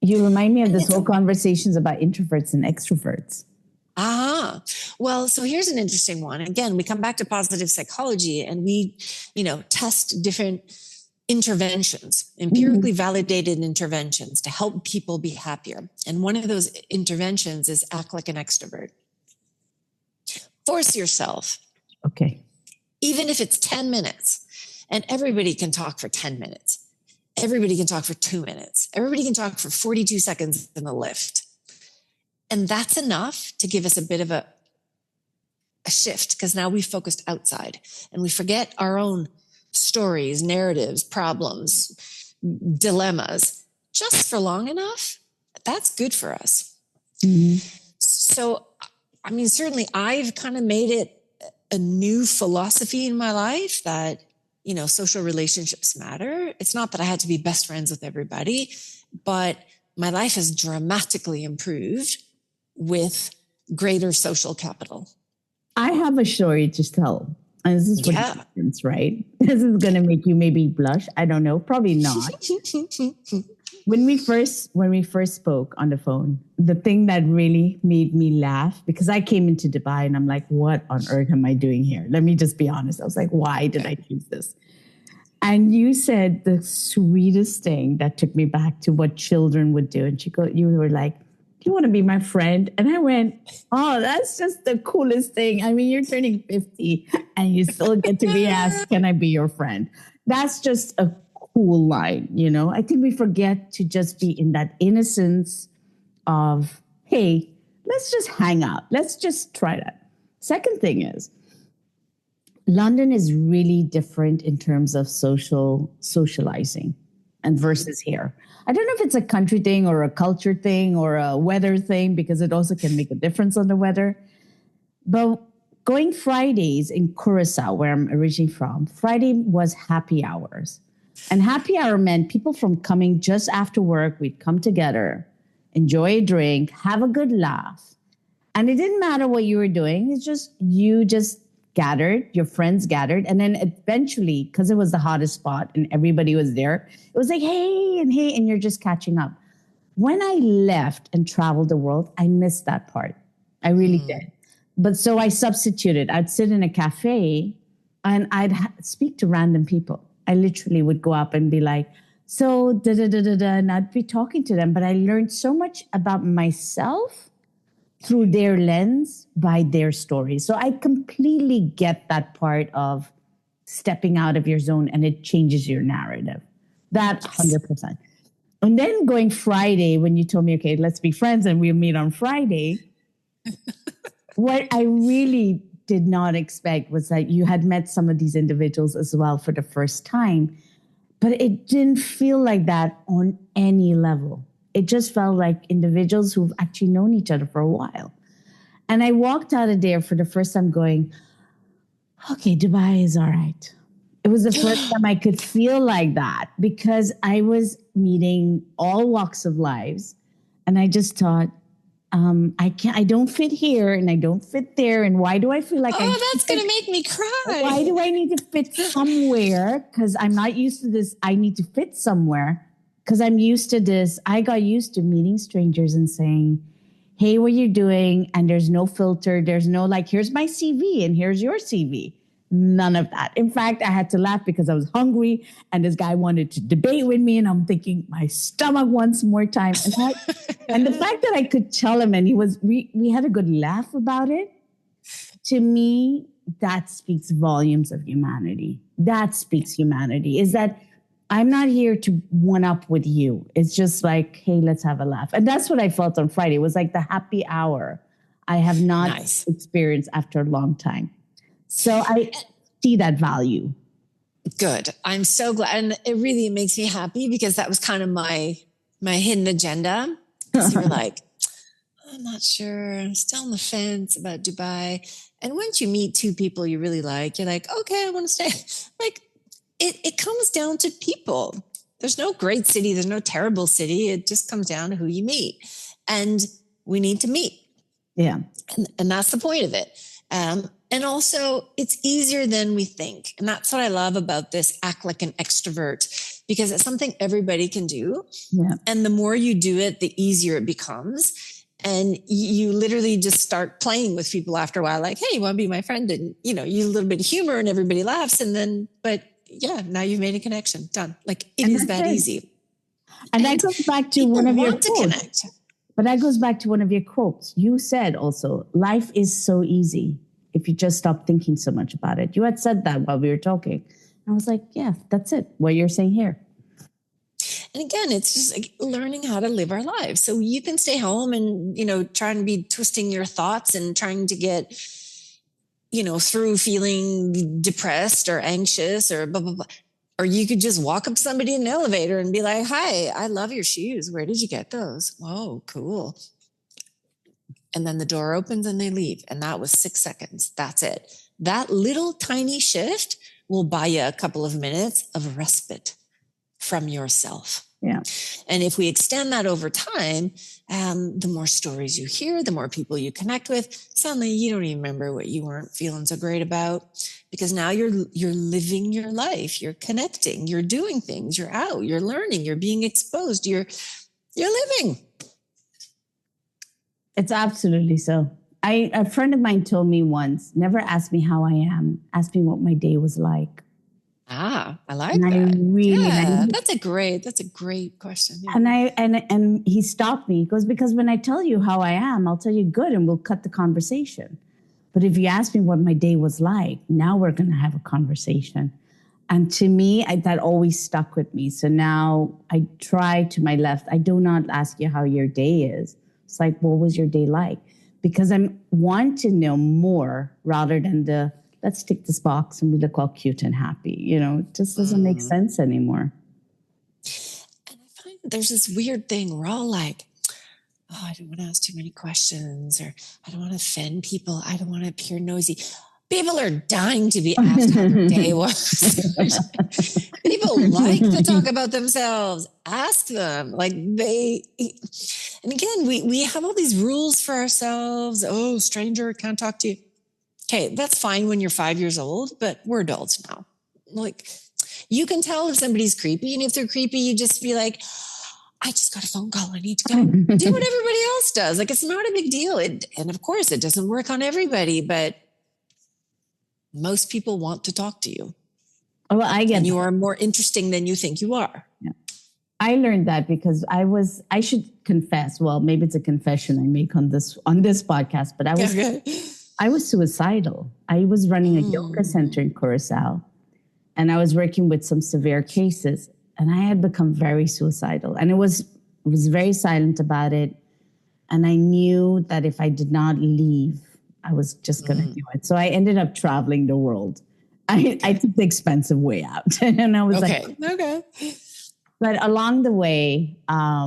Speaker 1: You remind me of this whole conversations about introverts and extroverts.
Speaker 2: Well, so here's an interesting one. Again, we come back to positive psychology and we, test different interventions, empirically validated interventions to help people be happier. And one of those interventions is act like an extrovert. Force yourself.
Speaker 1: Okay.
Speaker 2: Even if it's 10 minutes and everybody can talk for 10 minutes. Everybody can talk for 2 minutes. Everybody can talk for 42 seconds in the lift. And that's enough to give us a bit of a shift because now we've focused outside and we forget our own stories, narratives, problems, dilemmas just for long enough. That's good for us. Mm-hmm. So, certainly I've kind of made it a new philosophy in my life that, social relationships matter. It's not that I had to be best friends with everybody, but my life has dramatically improved with greater social capital.
Speaker 1: I have a story to tell. And this is what happens, right? This is going to make you maybe blush. I don't know. Probably not. When we first spoke on the phone, the thing that really made me laugh, because I came into Dubai and I'm like, what on earth am I doing here? Let me just be honest. I was like, why did I choose this? And you said the sweetest thing that took me back to what children would do. And you were like, you want to be my friend? And I went, oh, that's just the coolest thing. You're turning 50 and you still get to be asked, can I be your friend? That's just a cool line, you know? I think we forget to just be in that innocence of, hey, let's just hang out. Let's just try that. Second thing is, London is really different in terms of socializing and versus here. I don't know if it's a country thing or a culture thing or a weather thing, because it also can make a difference on the weather. But going Fridays in Curacao, where I'm originally from, Friday was happy hours. And happy hour meant people from coming just after work, we'd come together, enjoy a drink, have a good laugh. And it didn't matter what you were doing. It's just you just gathered, your friends gathered. And then eventually, because it was the hottest spot and everybody was there, it was like, hey, and you're just catching up. When I left and traveled the world, I missed that part. I really did. But so I substituted. I'd sit in a cafe and I'd speak to random people. I literally would go up and be like, so da-da-da-da-da, and I'd be talking to them. But I learned so much about myself through their lens by their stories. So I completely get that part of stepping out of your zone, and it changes your narrative. That 100%. And then going Friday, when you told me, okay, let's be friends and we'll meet on Friday, what I really did not expect was that you had met some of these individuals as well for the first time, but it didn't feel like that on any level. It just felt like individuals who've actually known each other for a while. And I walked out of there for the first time going, okay, Dubai is all right. It was the first time I could feel like that, because I was meeting all walks of lives. And I just thought, I don't fit here and I don't fit there. And why do I feel like
Speaker 2: that's going to make me cry.
Speaker 1: Why do I need to fit somewhere? Because I'm not used to this. I need to fit somewhere because I'm used to this. I got used to meeting strangers and saying, hey, what are you doing? And there's no filter. There's no like, here's my CV and here's your CV. None of that. In fact, I had to laugh because I was hungry and this guy wanted to debate with me. And I'm thinking, my stomach wants more time. And the fact that I could tell him and we had a good laugh about it, to me, that speaks volumes of humanity. That speaks humanity, is that I'm not here to one up with you. It's just like, hey, let's have a laugh. And that's what I felt on Friday. It was like the happy hour I have not experienced after a long time. So I see that value.
Speaker 2: Good. I'm so glad. And it really makes me happy because that was kind of my hidden agenda. So you were like, I'm not sure. I'm still on the fence about Dubai. And once you meet two people you really like, you're like, okay, I want to stay. Like it comes down to people. There's no great city. There's no terrible city. It just comes down to who you meet. And we need to meet.
Speaker 1: Yeah.
Speaker 2: And that's the point of it. And also, it's easier than we think. And that's what I love about this act like an extrovert, because it's something everybody can do.
Speaker 1: Yeah.
Speaker 2: And the more you do it, the easier it becomes. And you literally just start playing with people after a while, like, hey, you want to be my friend? And, you use a little bit of humor and everybody laughs. And then, but yeah, now you've made a connection. Done. Like it is that easy.
Speaker 1: And that goes back to one of your quotes. But that goes back to one of your quotes. You said also, life is so easy if you just stop thinking so much about it. You had said that while we were talking. I was like, yeah, that's it. What you're saying here.
Speaker 2: And again, it's just like learning how to live our lives. So you can stay home and, trying to be twisting your thoughts and trying to get, through feeling depressed or anxious or blah, blah, blah. Or you could just walk up to somebody in an elevator and be like, hi, I love your shoes. Where did you get those? Whoa, cool. And then the door opens and they leave. And that was 6 seconds. That's it. That little tiny shift will buy you a couple of minutes of respite from yourself.
Speaker 1: Yeah.
Speaker 2: And if we extend that over time, the more stories you hear, the more people you connect with, suddenly you don't even remember what you weren't feeling so great about, because now you're living your life, you're connecting, you're doing things, you're out, you're learning, you're being exposed, you're living.
Speaker 1: It's absolutely so. A friend of mine told me once, never ask me how I am, ask me what my day was like.
Speaker 2: I like that. That's a great question.
Speaker 1: Yeah. And he stopped me. He goes, because when I tell you how I am, I'll tell you good and we'll cut the conversation. But if you ask me what my day was like, now we're going to have a conversation. And to me, that always stuck with me. So now I try to my left. I do not ask you how your day is. It's like, what was your day like? Because I want to know more rather than let's tick this box and we look all cute and happy. It just doesn't make sense anymore.
Speaker 2: And I find there's this weird thing. We're all like, oh, I don't want to ask too many questions, or I don't want to offend people. I don't want to appear nosy. People are dying to be asked how their day was. People like to talk about themselves. Ask them. And again, we have all these rules for ourselves. Oh, stranger, can't talk to you. Okay, that's fine when you're 5 years old, but we're adults now. Like, you can tell if somebody's creepy, and if they're creepy, you just be like, I just got a phone call. I need to go. Do what everybody else does. Like, it's not a big deal. And of course, it doesn't work on everybody, but most people want to talk to you.
Speaker 1: Oh, well, I get
Speaker 2: and you are more interesting than you think you are.
Speaker 1: Yeah. I learned that because I should confess, well, maybe it's a confession I make on this podcast, but I was suicidal. I was running a yoga center in Curacao, and I was working with some severe cases, and I had become very suicidal, and it was very silent about it. And I knew that if I did not leave, I was just going to do it. So I ended up traveling the world. I took the expensive way out. And I was
Speaker 2: okay.
Speaker 1: But along the way, I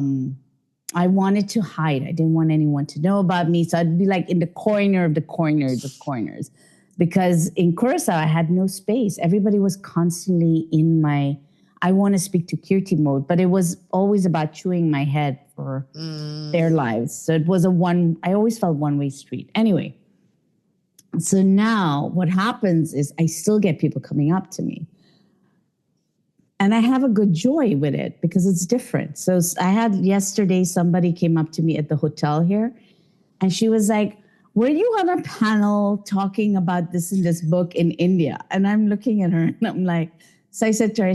Speaker 1: wanted to hide. I didn't want anyone to know about me. So I'd be like in the corner of the corners of corners. Because in Curacao, I had no space. Everybody was constantly in my, I want to speak to Kirti mode. But it was always about chewing my head for their lives. So it was I always felt one-way street. Anyway. So now what happens is I still get people coming up to me. And I have a good joy with it because it's different. So I had yesterday, somebody came up to me at the hotel here, and she was like, were you on a panel talking about this in this book in India? And I'm looking at her and I'm like, so I said to her,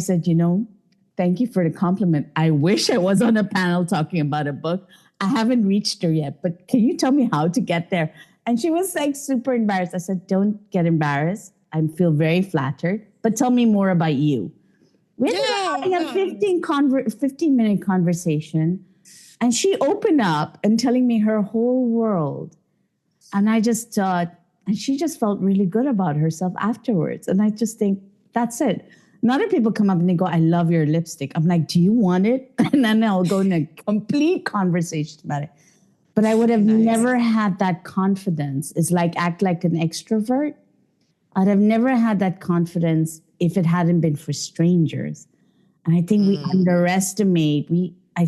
Speaker 1: thank you for the compliment. I wish I was on a panel talking about a book. I haven't reached her yet, but can you tell me how to get there? And she was like super embarrassed. I said, don't get embarrassed. I feel very flattered, but tell me more about you. We ended up having a 15-minute conversation, and she opened up and telling me her whole world. And I just thought, and she just felt really good about herself afterwards. And I just think, that's it. And other people come up and they go, I love your lipstick. I'm like, do you want it? And then I'll go in a complete conversation about it. But I would have never had that confidence. It's like act like an extrovert. I'd have never had that confidence if it hadn't been for strangers. And I think we underestimate,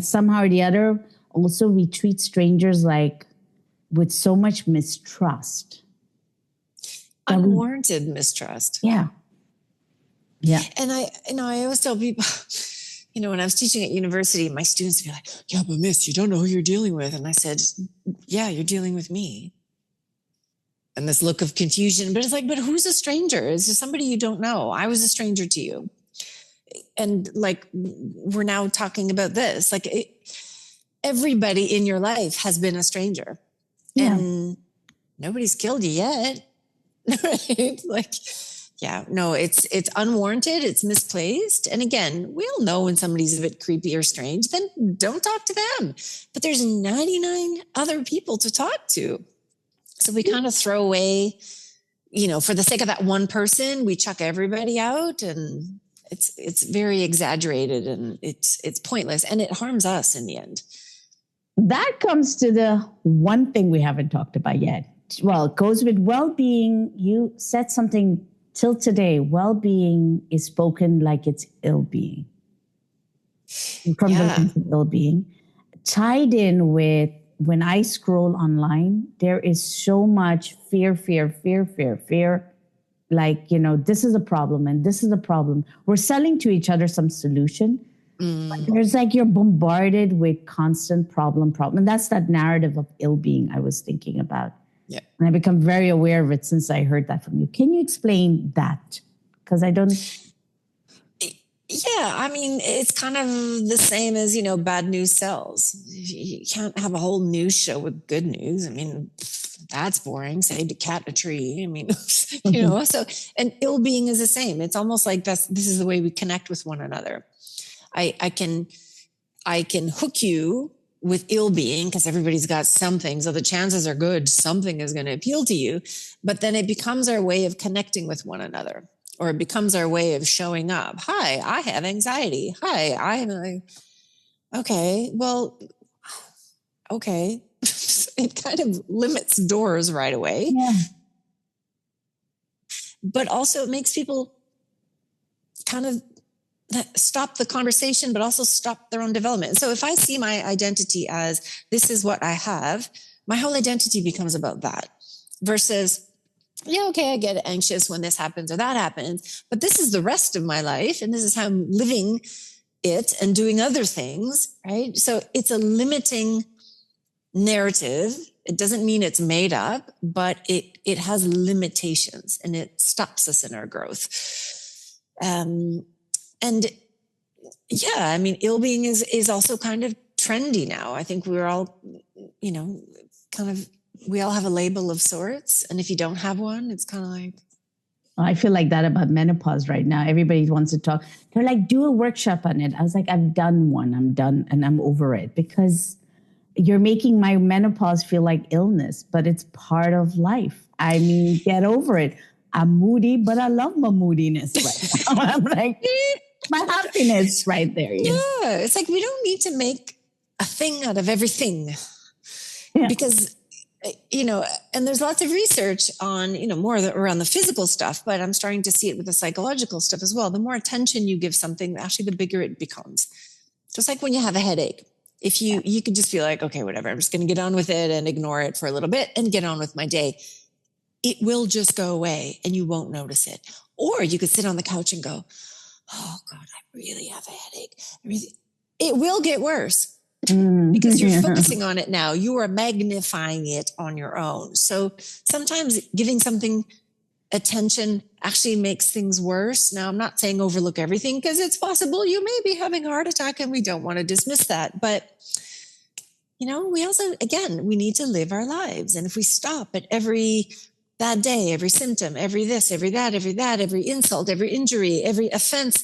Speaker 1: somehow or the other, also we treat strangers like with so much mistrust.
Speaker 2: Unwarranted mistrust.
Speaker 1: Yeah. Yeah.
Speaker 2: And I always tell people, when I was teaching at university, my students would be like, yeah, but miss, you don't know who you're dealing with. And I said, yeah, you're dealing with me. And this look of confusion, but it's like, but who's a stranger? Is there somebody you don't know? I was a stranger to you. And like, we're now talking about this, like everybody in your life has been a stranger and nobody's killed you yet. Right? Like, yeah, no, it's unwarranted. It's misplaced. And again, we all know when somebody's a bit creepy or strange, then don't talk to them. But there's 99 other people to talk to. So we kind of throw away, for the sake of that one person, we chuck everybody out, and it's very exaggerated, and it's pointless, and it harms us in the end.
Speaker 1: That comes to the one thing we haven't talked about yet. Well, it goes with well-being. You said something till today. Well-being is spoken like it's ill-being. From the lens of ill-being. Tied in with when I scroll online, there is so much fear. Like, this is a problem and this is a problem. We're selling to each other some solution. But there's like, you're bombarded with constant problem. And that's that narrative of ill-being I was thinking about.
Speaker 2: Yeah.
Speaker 1: And I become very aware of it since I heard that from you. Can you explain that? Because I don't...
Speaker 2: Yeah, I mean, it's kind of the same as, bad news sells. You can't have a whole news show with good news. I mean, that's boring. Saved a cat in a tree. I mean, so, and ill-being is the same. It's almost like this is the way we connect with one another. I can hook you with ill-being because everybody's got something. So the chances are good something is going to appeal to you, but then it becomes our way of connecting with one another, or it becomes our way of showing up. Hi, I have anxiety. Hi, I have okay. Well, okay. It kind of limits doors right away.
Speaker 1: Yeah.
Speaker 2: But also it makes people kind of stop the conversation, but also stop their own development. And so if I see my identity as this is what I have, my whole identity becomes about that versus, yeah, okay, I get anxious when this happens or that happens, but this is the rest of my life. And this is how I'm living it and doing other things, right? So it's a limiting narrative. It doesn't mean it's made up, but it has limitations and it stops us in our growth. And yeah, I mean, ill-being is also kind of trendy now. I think we're all, we all have a label of sorts. And if you don't have one, it's kind of like.
Speaker 1: I feel like that about menopause right now. Everybody wants to talk. They're like, do a workshop on it. I was like, I've done one. I'm done and I'm over it because you're making my menopause feel like illness, but it's part of life. I mean, get over it. I'm moody, but I love my moodiness right now. I'm like, my happiness right there.
Speaker 2: Yeah, it's like we don't need to make a thing out of everything because, and there's lots of research on, more around the physical stuff, but I'm starting to see it with the psychological stuff as well. The more attention you give something, actually, the bigger it becomes. Just like when you have a headache. If you could just be like, okay, whatever, I'm just going to get on with it and ignore it for a little bit and get on with my day. It will just go away and you won't notice it. Or you could sit on the couch and go, oh God, I really have a headache. It will get worse because you're focusing on it now. You are magnifying it on your own. So sometimes giving something attention actually makes things worse. Now, I'm not saying overlook everything because it's possible you may be having a heart attack and we don't want to dismiss that. But, we also, again, we need to live our lives. And if we stop at every bad day, every symptom, every this, every that, every insult, every injury, every offense,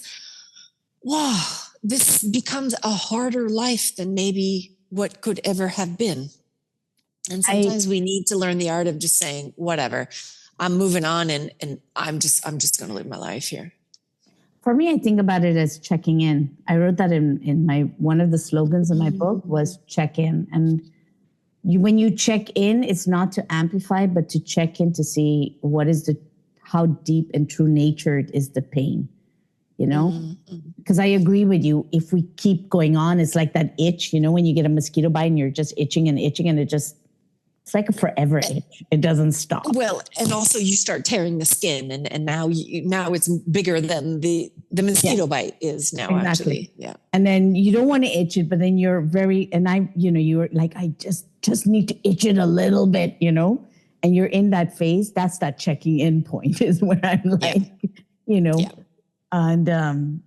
Speaker 2: wow, this becomes a harder life than maybe what could ever have been. And sometimes we need to learn the art of just saying, whatever, I'm moving on and I'm just going to live my life here.
Speaker 1: For me, I think about it as checking in. I wrote that in my, one of the slogans of my book was check in. And when you check in, it's not to amplify, but to check in to see how deep and true natured is the pain, Because I agree with you. If we keep going on, it's like that itch, when you get a mosquito bite and you're just itching and it's like a forever itch. It doesn't stop.
Speaker 2: Well, and also you start tearing the skin and now it's bigger than the mosquito bite is now, exactly. Actually. Yeah.
Speaker 1: And then you don't want to itch it, but then you're you're like, I just need to itch it a little bit, and you're in that phase. That's that checking in point is where I'm like, and,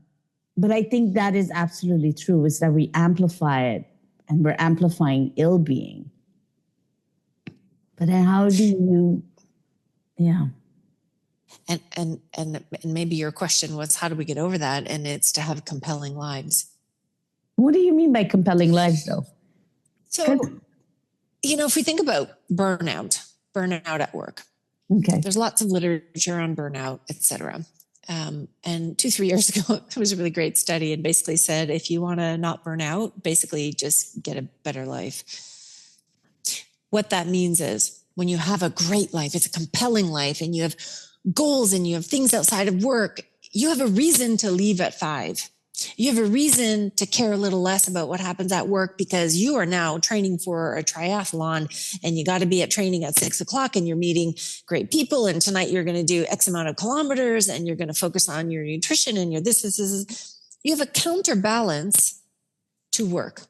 Speaker 1: but I think that is absolutely true is that we amplify it and we're amplifying ill-being. But how do you,
Speaker 2: And maybe your question was, how do we get over that? And it's to have compelling lives.
Speaker 1: What do you mean by compelling lives, though?
Speaker 2: So, if we think about burnout at work,
Speaker 1: okay,
Speaker 2: there's lots of literature on burnout, et cetera. And 2-3 years ago, it was a really great study and basically said, if you want to not burn out, basically just get a better life. What that means is when you have a great life, it's a compelling life and you have goals and you have things outside of work, you have a reason to leave at 5. You have a reason to care a little less about what happens at work because you are now training for a triathlon and you got to be at training at 6:00 and you're meeting great people. And tonight you're going to do X amount of kilometers and you're going to focus on your nutrition and your this. You have a counterbalance to work.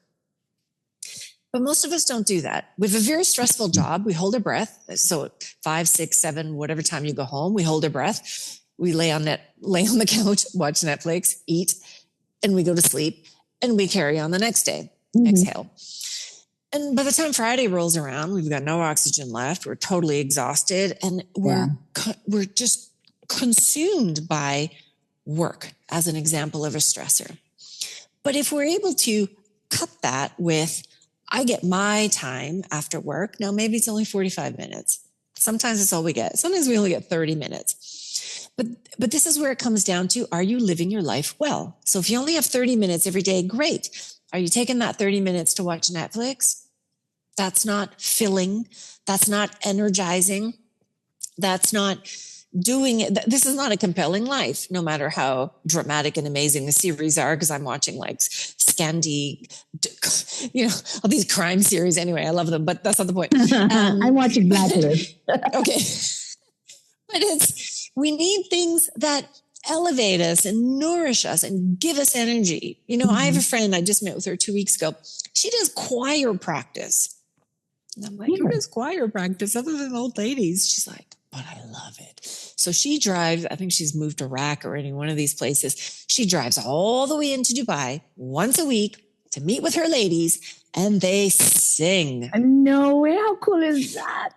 Speaker 2: But most of us don't do that. We have a very stressful job. We hold our breath. So 5, 6, 7, whatever time you go home, we hold our breath. We lay on the couch, watch Netflix, eat, and we go to sleep and we carry on the next day. Exhale. And by the time Friday rolls around, we've got no oxygen left. We're totally exhausted, and we're just consumed by work as an example of a stressor. But if we're able to cut that with, I get my time after work. Now, maybe it's only 45 minutes. Sometimes it's all we get. Sometimes we only get 30 minutes. But this is where it comes down to, are you living your life well? So if you only have 30 minutes every day, great. Are you taking that 30 minutes to watch Netflix? That's not filling. That's not energizing. That's not doing it. This is not a compelling life, no matter how dramatic and amazing the series are, because I'm watching like Scandi, all these crime series. Anyway, I love them, but that's not the point.
Speaker 1: I'm watching Blacklist.
Speaker 2: Okay. But we need things that elevate us and nourish us and give us energy. I have a friend, I just met with her 2 weeks ago. She does choir practice. And I'm like, who does choir practice other than old ladies? She's like, but I love it. So she drives, I think she's moved to Iraq or any one of these places. She drives all the way into Dubai once a week to meet with her ladies, and they sing.
Speaker 1: No way. How cool is that?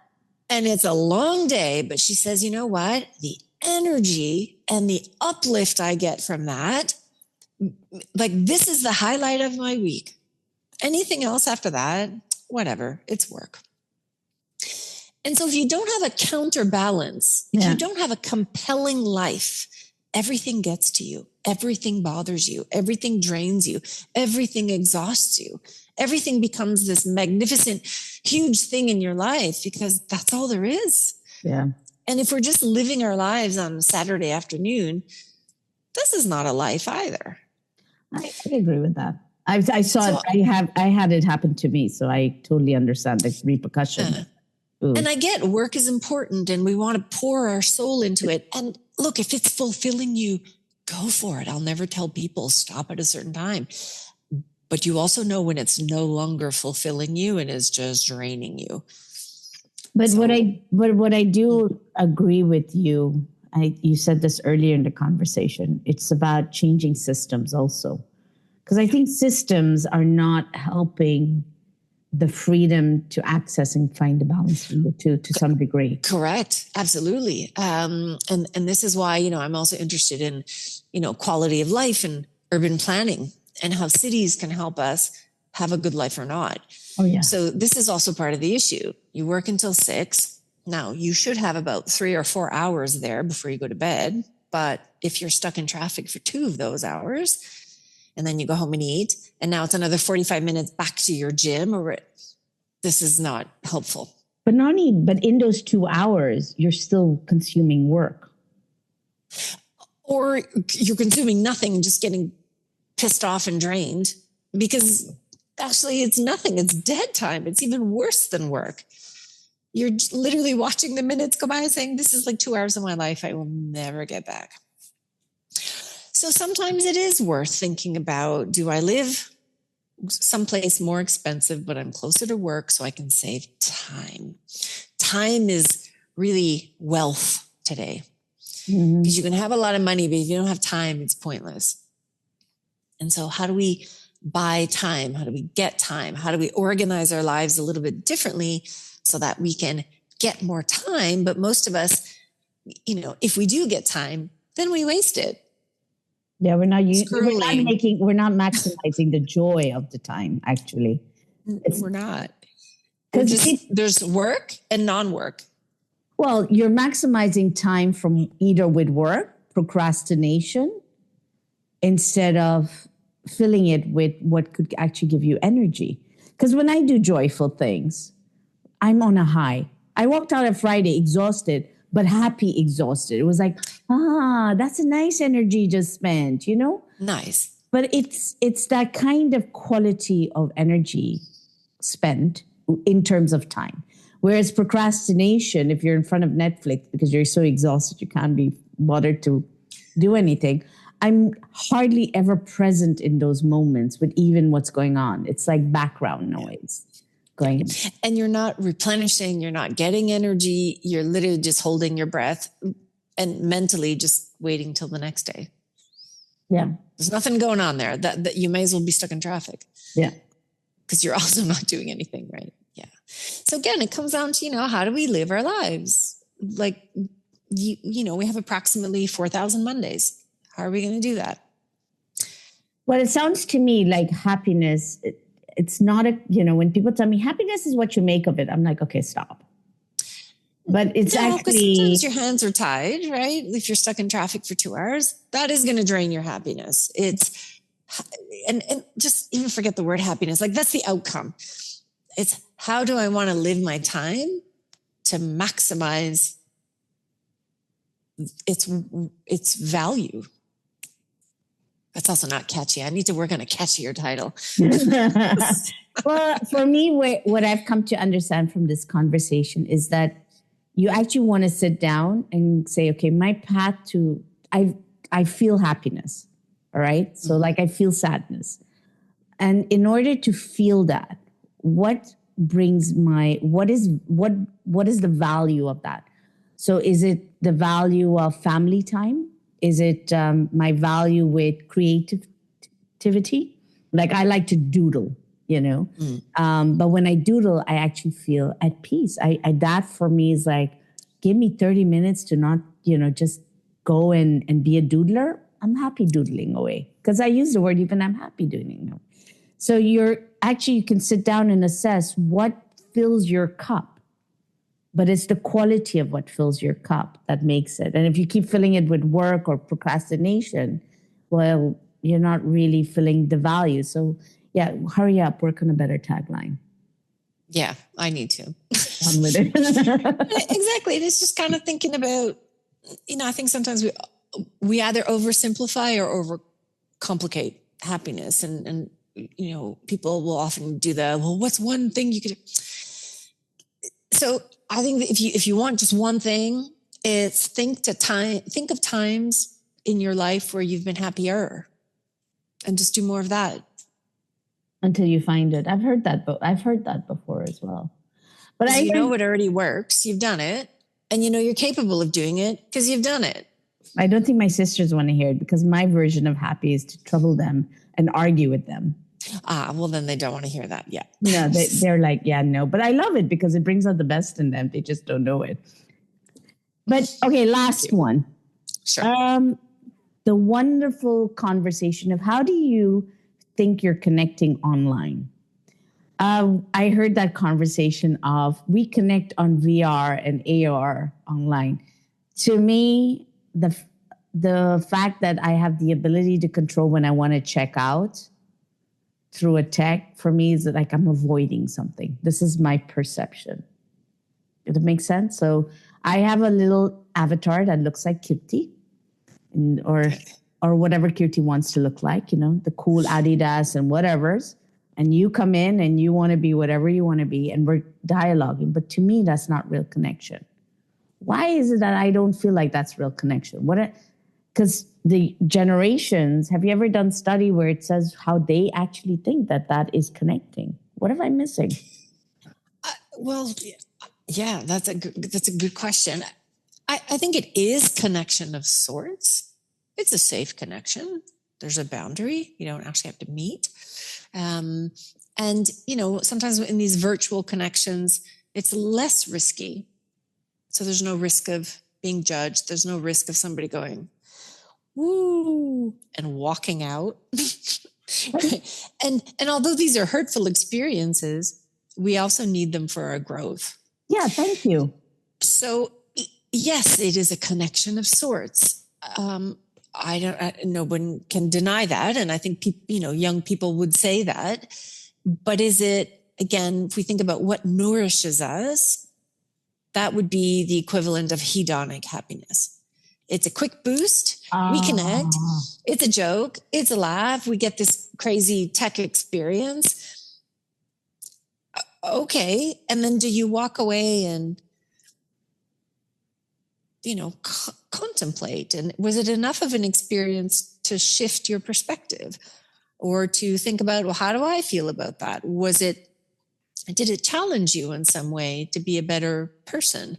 Speaker 2: And it's a long day, but she says, you know what? The energy and the uplift I get from that, like, this is the highlight of my week. Anything else after that, whatever, it's work. And so if you don't have a counterbalance, if you don't have a compelling life, everything gets to you. Everything bothers you. Everything drains you. Everything exhausts you. Everything becomes this magnificent, huge thing in your life because that's all there is.
Speaker 1: Yeah.
Speaker 2: And if we're just living our lives on a Saturday afternoon, this is not a life either.
Speaker 1: I agree with that. I saw it. I had it happen to me, so I totally understand the repercussions.
Speaker 2: And I get work is important and we want to pour our soul into it. And look, if it's fulfilling you, go for it. I'll never tell people stop at a certain time. But you also know when it's no longer fulfilling you and is just draining you.
Speaker 1: But what I do agree with you, you said this earlier in the conversation, it's about changing systems also. Because I think systems are not helping the freedom to access and find the balance between the two to some degree.
Speaker 2: Correct. Absolutely. And this is why, I'm also interested in, quality of life and urban planning and how cities can help us have a good life or not.
Speaker 1: Oh, yeah.
Speaker 2: So this is also part of the issue. You work until 6. Now you should have about 3 or 4 hours there before you go to bed. But if you're stuck in traffic for 2 of those hours, and then you go home and eat, and now it's another 45 minutes back to your gym, this is not helpful.
Speaker 1: But in those 2 hours, you're still consuming work.
Speaker 2: Or you're consuming nothing and just getting pissed off and drained because actually it's nothing. It's dead time. It's even worse than work. You're literally watching the minutes go by and saying, this is like 2 hours of my life I will never get back. So sometimes it is worth thinking about, do I live someplace more expensive, but I'm closer to work so I can save time? Time is really wealth today because you can have a lot of money, but if you don't have time, it's pointless. And so how do we buy time? How do we get time? How do we organize our lives a little bit differently so that we can get more time? But most of us, if we do get time, then we waste it.
Speaker 1: Yeah, we're not maximizing the joy of the time, actually.
Speaker 2: We're not. There's work and non-work.
Speaker 1: Well, you're maximizing time from either with work, procrastination, instead of filling it with what could actually give you energy. Because when I do joyful things, I'm on a high. I walked out on Friday exhausted, but happy exhausted. It was like, that's a nice energy just spent,
Speaker 2: Nice.
Speaker 1: But it's that kind of quality of energy spent in terms of time. Whereas procrastination, if you're in front of Netflix because you're so exhausted, you can't be bothered to do anything. I'm hardly ever present in those moments with even what's going on. It's like background noise.
Speaker 2: And you're not replenishing, you're not getting energy, you're literally just holding your breath and mentally just waiting till the next day.
Speaker 1: Yeah.
Speaker 2: There's nothing going on there that you may as well be stuck in traffic.
Speaker 1: Yeah.
Speaker 2: because you're also not doing anything, right? Yeah. So again, it comes down to, how do we live our lives? Like, we have approximately 4,000 Mondays. How are we going to do that?
Speaker 1: Well, it sounds to me like happiness, it's not when people tell me happiness is what you make of it, I'm like, okay, stop. But it's actually,
Speaker 2: sometimes your hands are tied, right? If you're stuck in traffic for 2 hours, that is going to drain your happiness. And just even forget the word happiness. Like, that's the outcome. It's how do I want to live my time to maximize its value. That's also not catchy. I need to work on a catchier title.
Speaker 1: Well, for me, what I've come to understand from this conversation is that you actually want to sit down and say, okay, my path to, I feel happiness. All right. So like I feel sadness. And in order to feel that, what is the value of that? So is it the value of family time? Is it my value with creativity? Like I like to doodle, but when I doodle, I actually feel at peace. That for me is like, give me 30 minutes to not, just go and be a doodler. I'm happy doodling away because I use the word even I'm happy doodling. So you can sit down and assess what fills your cup, but it's the quality of what fills your cup that makes it. And if you keep filling it with work or procrastination, well, you're not really filling the value. So yeah, hurry up, work on a better tagline.
Speaker 2: Yeah, I need to.
Speaker 1: On with it.
Speaker 2: Exactly. And it's just kind of thinking about, I think sometimes we either oversimplify or overcomplicate happiness. And people will often do what's one thing you could do? So I think that if you want just one thing, it's think of times in your life where you've been happier and just do more of that.
Speaker 1: Until you find it. I've heard that before as well. But
Speaker 2: it already works. You've done it. And you're capable of doing it because you've done it.
Speaker 1: I don't think my sisters want to hear it because my version of happy is to trouble them and argue with them.
Speaker 2: Well, then they don't want to hear that. Yeah.
Speaker 1: No, they're like, yeah, no. But I love it because it brings out the best in them. They just don't know it. But okay, last one.
Speaker 2: Sure.
Speaker 1: The wonderful conversation of how do you think you're connecting online? I heard that conversation of we connect on VR and AR online. To me, the fact that I have the ability to control when I want to check out through a tech, for me, is like I'm avoiding something. This is my perception. Does it make sense? So I have a little avatar that looks like Kirti, or whatever Kirti wants to look like, the cool Adidas and whatever's. And you come in and you want to be whatever you want to be, and we're dialoguing. But to me, that's not real connection. Why is it that I don't feel like that's real connection? Because the generations, have you ever done study where it says how they actually think that is connecting? What am I missing?
Speaker 2: Well, yeah, that's a good question. I think it is connection of sorts. It's a safe connection. There's a boundary. You don't actually have to meet. And, sometimes in these virtual connections, it's less risky. So there's no risk of being judged. There's no risk of somebody going, woo, and walking out. And although these are hurtful experiences, we also need them for our growth.
Speaker 1: Yeah, thank you.
Speaker 2: So yes, it is a connection of sorts. No one can deny that. And I think, young people would say that. But is it, again, if we think about what nourishes us, that would be the equivalent of hedonic happiness. It's a quick boost. We connect. It's a joke. It's a laugh. We get this crazy tech experience. Okay. And then do you walk away and, contemplate? And was it enough of an experience to shift your perspective or to think about, well, how do I feel about that? Did it challenge you in some way to be a better person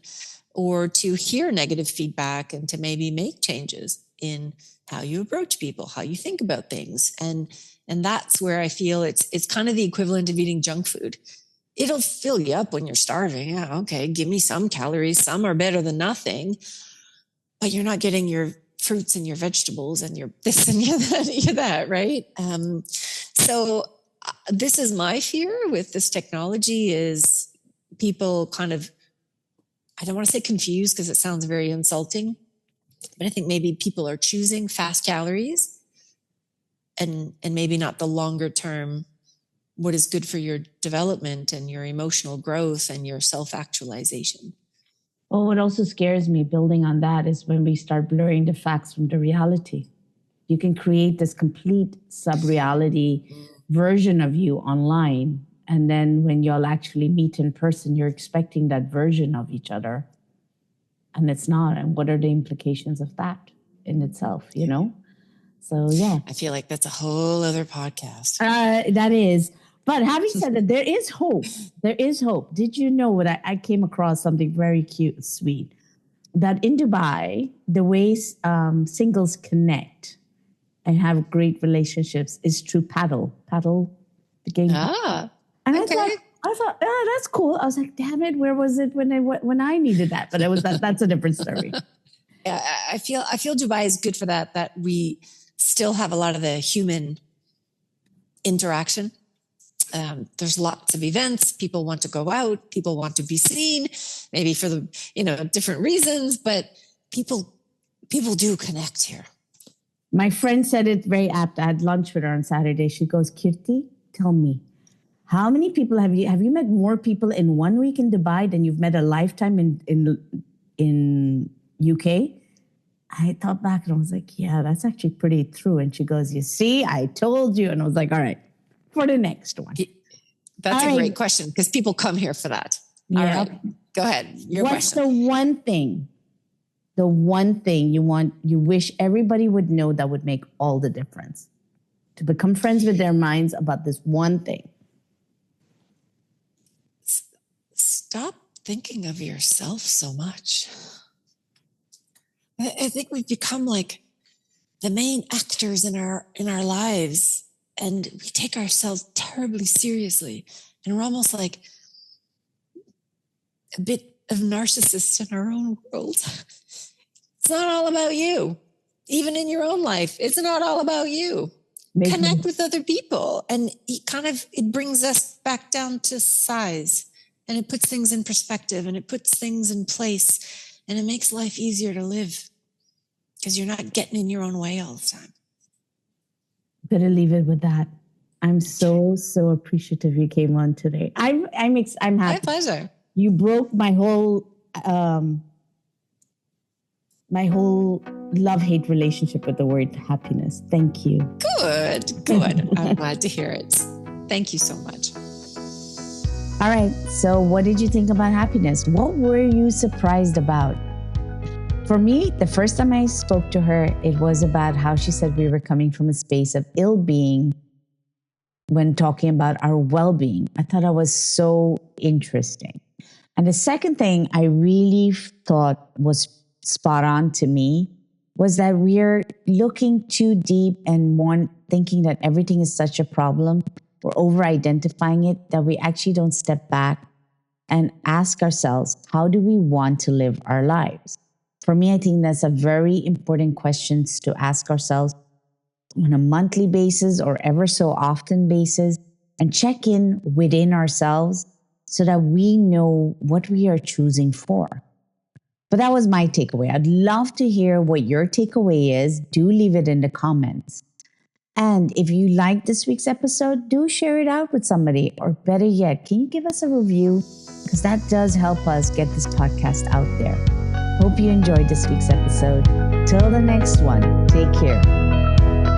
Speaker 2: or to hear negative feedback and to maybe make changes in how you approach people, how you think about things. And that's where I feel it's kind of the equivalent of eating junk food. It'll fill you up when you're starving. Yeah, okay, give me some calories. Some are better than nothing, but you're not getting your fruits and your vegetables and your this and your that, right? So this is my fear with this technology is people kind of, I don't want to say confused because it sounds very insulting, but I think maybe people are choosing fast calories and maybe not the longer term, what is good for your development and your emotional growth and your self-actualization.
Speaker 1: Well, what also scares me, building on that, is when we start blurring the facts from the reality. You can create this complete sub-reality version of you online. And then when you'll actually meet in person, you're expecting that version of each other. And it's not. And what are the implications of that in itself, you know? So, yeah.
Speaker 2: I feel like that's a whole other podcast.
Speaker 1: That is. But having said that, there is hope. There is hope. Did you know what I came across something very cute, sweet, that in Dubai, the way singles connect and have great relationships is through paddle the game. And
Speaker 2: okay.
Speaker 1: I thought, oh, that's cool. I was like, damn it, where was it when I needed that? But it was that's a different story.
Speaker 2: Yeah, I feel Dubai is good for that we still have a lot of the human interaction. There's lots of events. People want to go out. People want to be seen, maybe for the, different reasons, but people do connect here.
Speaker 1: My friend said it very apt. I had lunch with her on Saturday. She goes, Kirti, tell me, how many people have you met more people in 1 week in Dubai than you've met a lifetime in UK? I thought back and I was like, yeah, that's actually pretty true. And she goes, you see, I told you. And I was like, all right, for the next one.
Speaker 2: That's a great question because people come here for that.
Speaker 1: Yeah.
Speaker 2: All right, go ahead.
Speaker 1: What's the one thing you wish everybody would know that would make all the difference? To become friends with their minds about this one thing.
Speaker 2: Stop thinking of yourself so much. I think we've become like the main actors in our lives, and we take ourselves terribly seriously, and we're almost like a bit of narcissists in our own world. It's not all about you. Even in your own life, it's not all about you. Connect with other people, and it brings us back down to size, and it puts things in perspective, and it puts things in place, and it makes life easier to live because you're not getting in your own way all the time.
Speaker 1: Better leave it with that. I'm so appreciative you came on today. I'm happy.
Speaker 2: My pleasure.
Speaker 1: You broke my whole love-hate relationship with the word happiness. Thank you.
Speaker 2: Good. I'm glad to hear it. Thank you so much.
Speaker 1: All right. So what did you think about happiness? What were you surprised about? For me, the first time I spoke to her, it was about how she said we were coming from a space of ill-being when talking about our well-being. I thought that was so interesting. And the second thing I really thought was spot on to me was that we're looking too deep and thinking that everything is such a problem. We're over-identifying it, that we actually don't step back and ask ourselves, how do we want to live our lives? For me, I think that's a very important question to ask ourselves on a monthly basis or ever so often basis, and check in within ourselves so that we know what we are choosing for. But that was my takeaway. I'd love to hear what your takeaway is. Do leave it in the comments. And if you liked this week's episode, do share it out with somebody. Or better yet, can you give us a review? Because that does help us get this podcast out there. Hope you enjoyed this week's episode. Till the next one, take care.